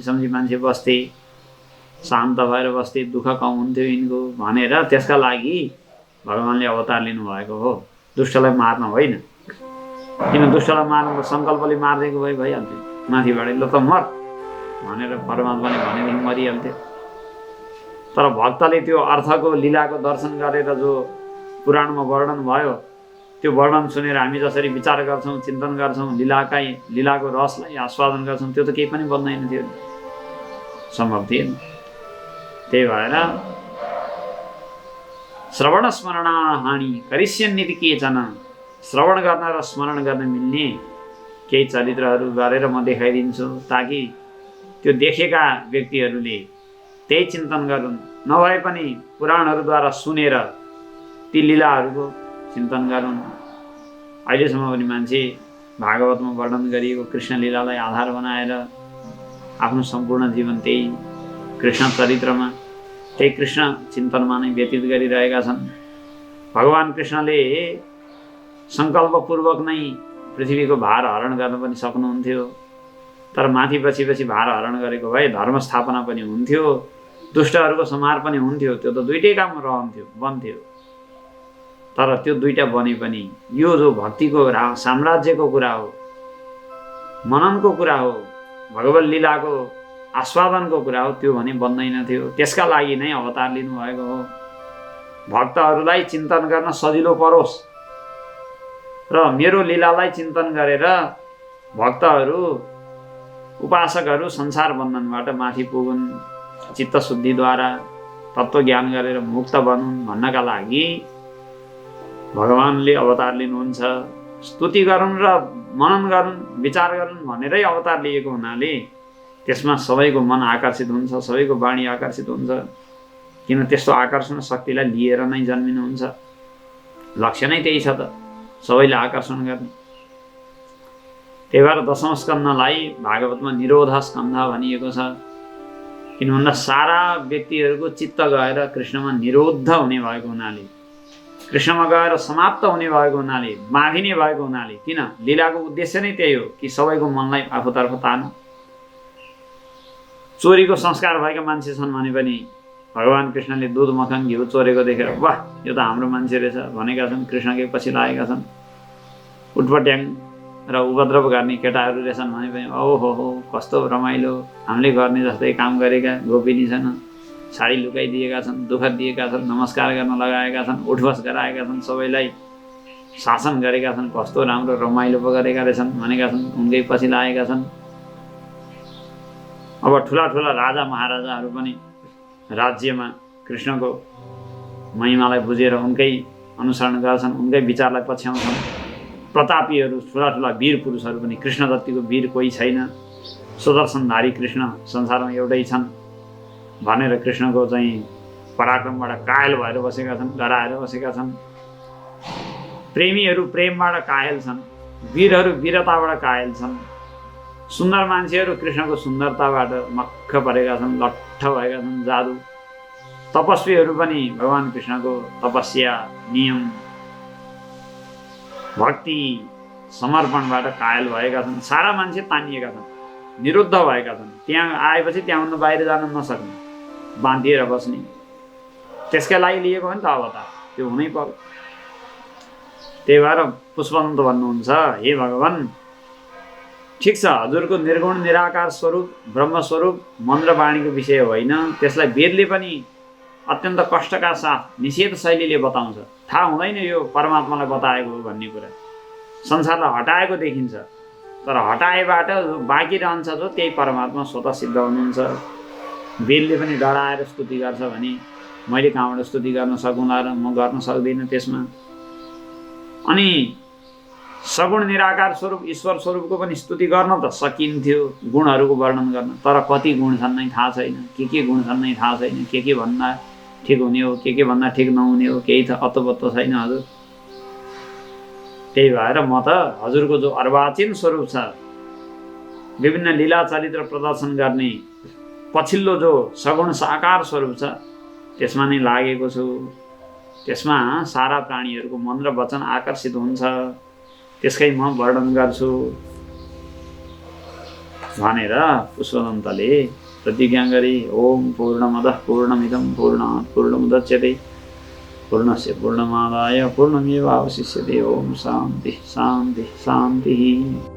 सम्झी मान्छे बस्थे, शान्त भएर बस्थे, दुःख कम हुन्थ्यो यिनको भनेर त्यसका लागि भगवानले अवतार लिनुभएको हो। दुष्टलाई मार्न होइन। किन दुष्टलाई मार्नु? सङ्कल्पले मारिदिएको भए भइहाल्थ्यो। माथिबाट ल त मर भनेर परमात्माले भनेदेखि मरिहाल्थ्यो। तर भक्तले त्यो अर्थको लीलाको दर्शन गरेर जो पुराणमा वर्णन भयो त्यो वर्णन सुनेर हामी जसरी विचार गर्छौँ, चिन्तन गर्छौँ, लीलाको रसलाई आस्वादन गर्छौँ, त्यो त केही पनि बन्दैन थियो, सम्भव थिएन। त्यही भएर श्रवण स्मरणार्हाणि करिष्यन्निति केचन, श्रवण गर्न र स्मरण गर्न मिल्ने केही चरित्रहरू गरेर म देखाइदिन्छु ताकि त्यो देखेका व्यक्तिहरूले त्यही चिन्तन गरून्। नभए पनि पुराणहरूद्वारा सुनेर ती लीलाहरूको चिन्तन गरून्। अहिलेसम्म पनि मान्छे भागवतमा वर्णन गरिएको कृष्ण लीलालाई आधार बनाएर आफ्नो सम्पूर्ण जीवन त्यही कृष्ण चरित्रमा, त्यही कृष्ण चिन्तनमा नै व्यतीत गरिरहेका छन्। भगवान कृष्णले सङ्कल्पपूर्वक नै पृथ्वीको भार हरण गर्न पनि सक्नुहुन्थ्यो, तर माथि पछि भार हरण गरेको भए धर्म स्थापना पनि हुन्थ्यो, दुष्टहरूको संहार पनि हुन्थ्यो। त्यो त दुइटै काम रहन्थ्यो, बन्थ्यो। तर त्यो दुईटा बने पनि यो जो भक्तिको साम्राज्यको कुरा हो, मननको कुरा हो, भगवत लीलाको आस्वादनको कुरा हो, त्यो भने बन्दैन थियो। त्यसका लागि नै अवतार लिनुभएको हो। भक्तहरूलाई चिन्तन गर्न सजिलो परोस् र मेरो लीलालाई चिन्तन गरेर भक्तहरू, उपासकहरू संसार बन्धनबाट माथि पुगुन्, चित्तशुद्धिद्वारा तत्त्वज्ञान गरेर मुक्त बनुन् भन्नका लागि भगवानले अवतार लिनुहुन्छ। स्तुति गरून् र मनन गरून्, विचार गरून् भनेरै अवतार लिएको हुनाले त्यसमा सबैको मन आकर्षित हुन्छ, सबैको वाणी आकर्षित हुन्छ। किन त्यस्तो आकर्षण शक्तिलाई लिएर नै जन्मिनुहुन्छ। लक्ष्य नै त्यही छ त, सबैले आकर्षण गर्ने। त्यही भएर दशौं स्कन्धलाई भागवतमा निरोध स्कन्ध भनिएको छ। किन भन्दा सारा व्यक्तिहरूको चित्त गएर कृष्णमा निरोध हुने भएको हुनाले, कृष्णमा गएर समाप्त हुने भएको हुनाले, बाँधिने भएको हुनाले। किन लीलाको उद्देश्य नै त्यही हो कि सबैको मनलाई आफूतर्फ तानु। चोरीको संस्कार भएका मान्छे छन् भने पनि भगवान् कृष्णले दुध मखन घिउ चोरेको देखेर वाह यो त हाम्रो मान्छे रहेछ भनेका छन्, कृष्णकै पछि लागेका छन्। उटपट्याङ र उपद्रव गर्ने केटाहरू रहेछन् भने पनि ओहो कस्तो रमाइलो, हामीले गर्ने जस्तै काम गरेका गोपिनी छन्, साडी लुकाइदिएका छन्, दुःख दिएका छन्, नमस्कार गर्न लगाएका छन्, उठबस गराएका छन्, सबैलाई शासन गरेका छन्, कस्तो राम्रो रमाइलो पो गरेका रहेछन् भनेका छन्, उनकै पछि लागेका छन्। अब ठुला ठुला राजा महाराजाहरू पनि राज्यमा कृष्णको महिमालाई बुझेर उनकै अनुसरण गर्छन्, उनकै विचारलाई पछ्याउँछन्। प्रतापीहरू ठुला ठुला वीर पुरुषहरू पनि कृष्ण जतिको वीर कोही छैन, सुदर्शनधारी कृष्ण संसारमा एउटै छन् भनेर कृष्णको चाहिँ पराक्रमबाट कायल भएर बसेका छन्, डराएर बसेका छन्। प्रेमीहरू प्रेमबाट कायल छन्, वीरहरू वीरताबाट कायल छन्, सुन्दर मान्छेहरू कृष्णको सुन्दरताबाट मक्ख परेका छन्, लट्ठ भएका छन्। जादु तपस्वीहरू पनि भगवान् कृष्णको तपस्या, नियम, भक्ति, समर्पणबाट कायल भएका छन्। सारा मान्छे तानिएका छन्, निरुद्ध भएका छन्। त्यहाँ आएपछि त्यहाँभन्दा बाहिर जान नसक्ने, बाँधिएर बस्ने, त्यसका लागि लिएको हो नि त अवतार, त्यो हुनै पर्यो। त्यही भएर पुष्पदन्त भन्नुहुन्छ, हे भगवान् ठिक छ, हजुरको निर्गुण निराकार स्वरूप ब्रह्मस्वरूप मन्त्र वाणीको विषय होइन, त्यसलाई वेदले पनि अत्यन्त कष्टका साथ निषेध शैलीले बताउँछ। थाहा हुँदैन यो परमात्मालाई बताएको हो भन्ने कुरा, संसारलाई हटाएको देखिन्छ, तर हटाएबाट बाँकी रहन्छ जो त्यही परमात्मा स्वतः सिद्ध हुनुहुन्छ। वेदले पनि डराएर स्तुति गर्छ भने मैले कहाँबाट स्तुति गर्न सकुँला र म गर्न सक्दिनँ त्यसमा। अनि सगुण निराकार स्वरूप ईश्वर स्वरूपको पनि स्तुति गर्न त सकिन्थ्यो, गुणहरूको वर्णन गर्न, तर कति गुण छन् नै थाहा छैन, के गुण छन् नै थाहा छैन, के भन्दा ठिक हुने हो, के भन्दा ठिक नहुने हो, केही त अत्तो छैन हजुर। त्यही भएर म त हजुरको जो अर्वाचीन स्वरूप छ, विभिन्न लीला चरित्र प्रदर्शन गर्ने पछिल्लो जो सगुण साकार स्वरूप छ त्यसमा नै लागेको छु। त्यसमा सारा प्राणीहरूको मन र वचन आकर्षित हुन्छ, त्यसकै म वर्णन गर्छु भनेर पुष्पदन्तले प्रतिज्ञा गरे। ओम पूर्णमदः पूर्णमिदं पूर्णात् पूर्णमुदच्यते पूर्णस्य पूर्णमादाय पूर्णमेवावशिष्यते। ओम शान्ति शान्ति शान्तिः।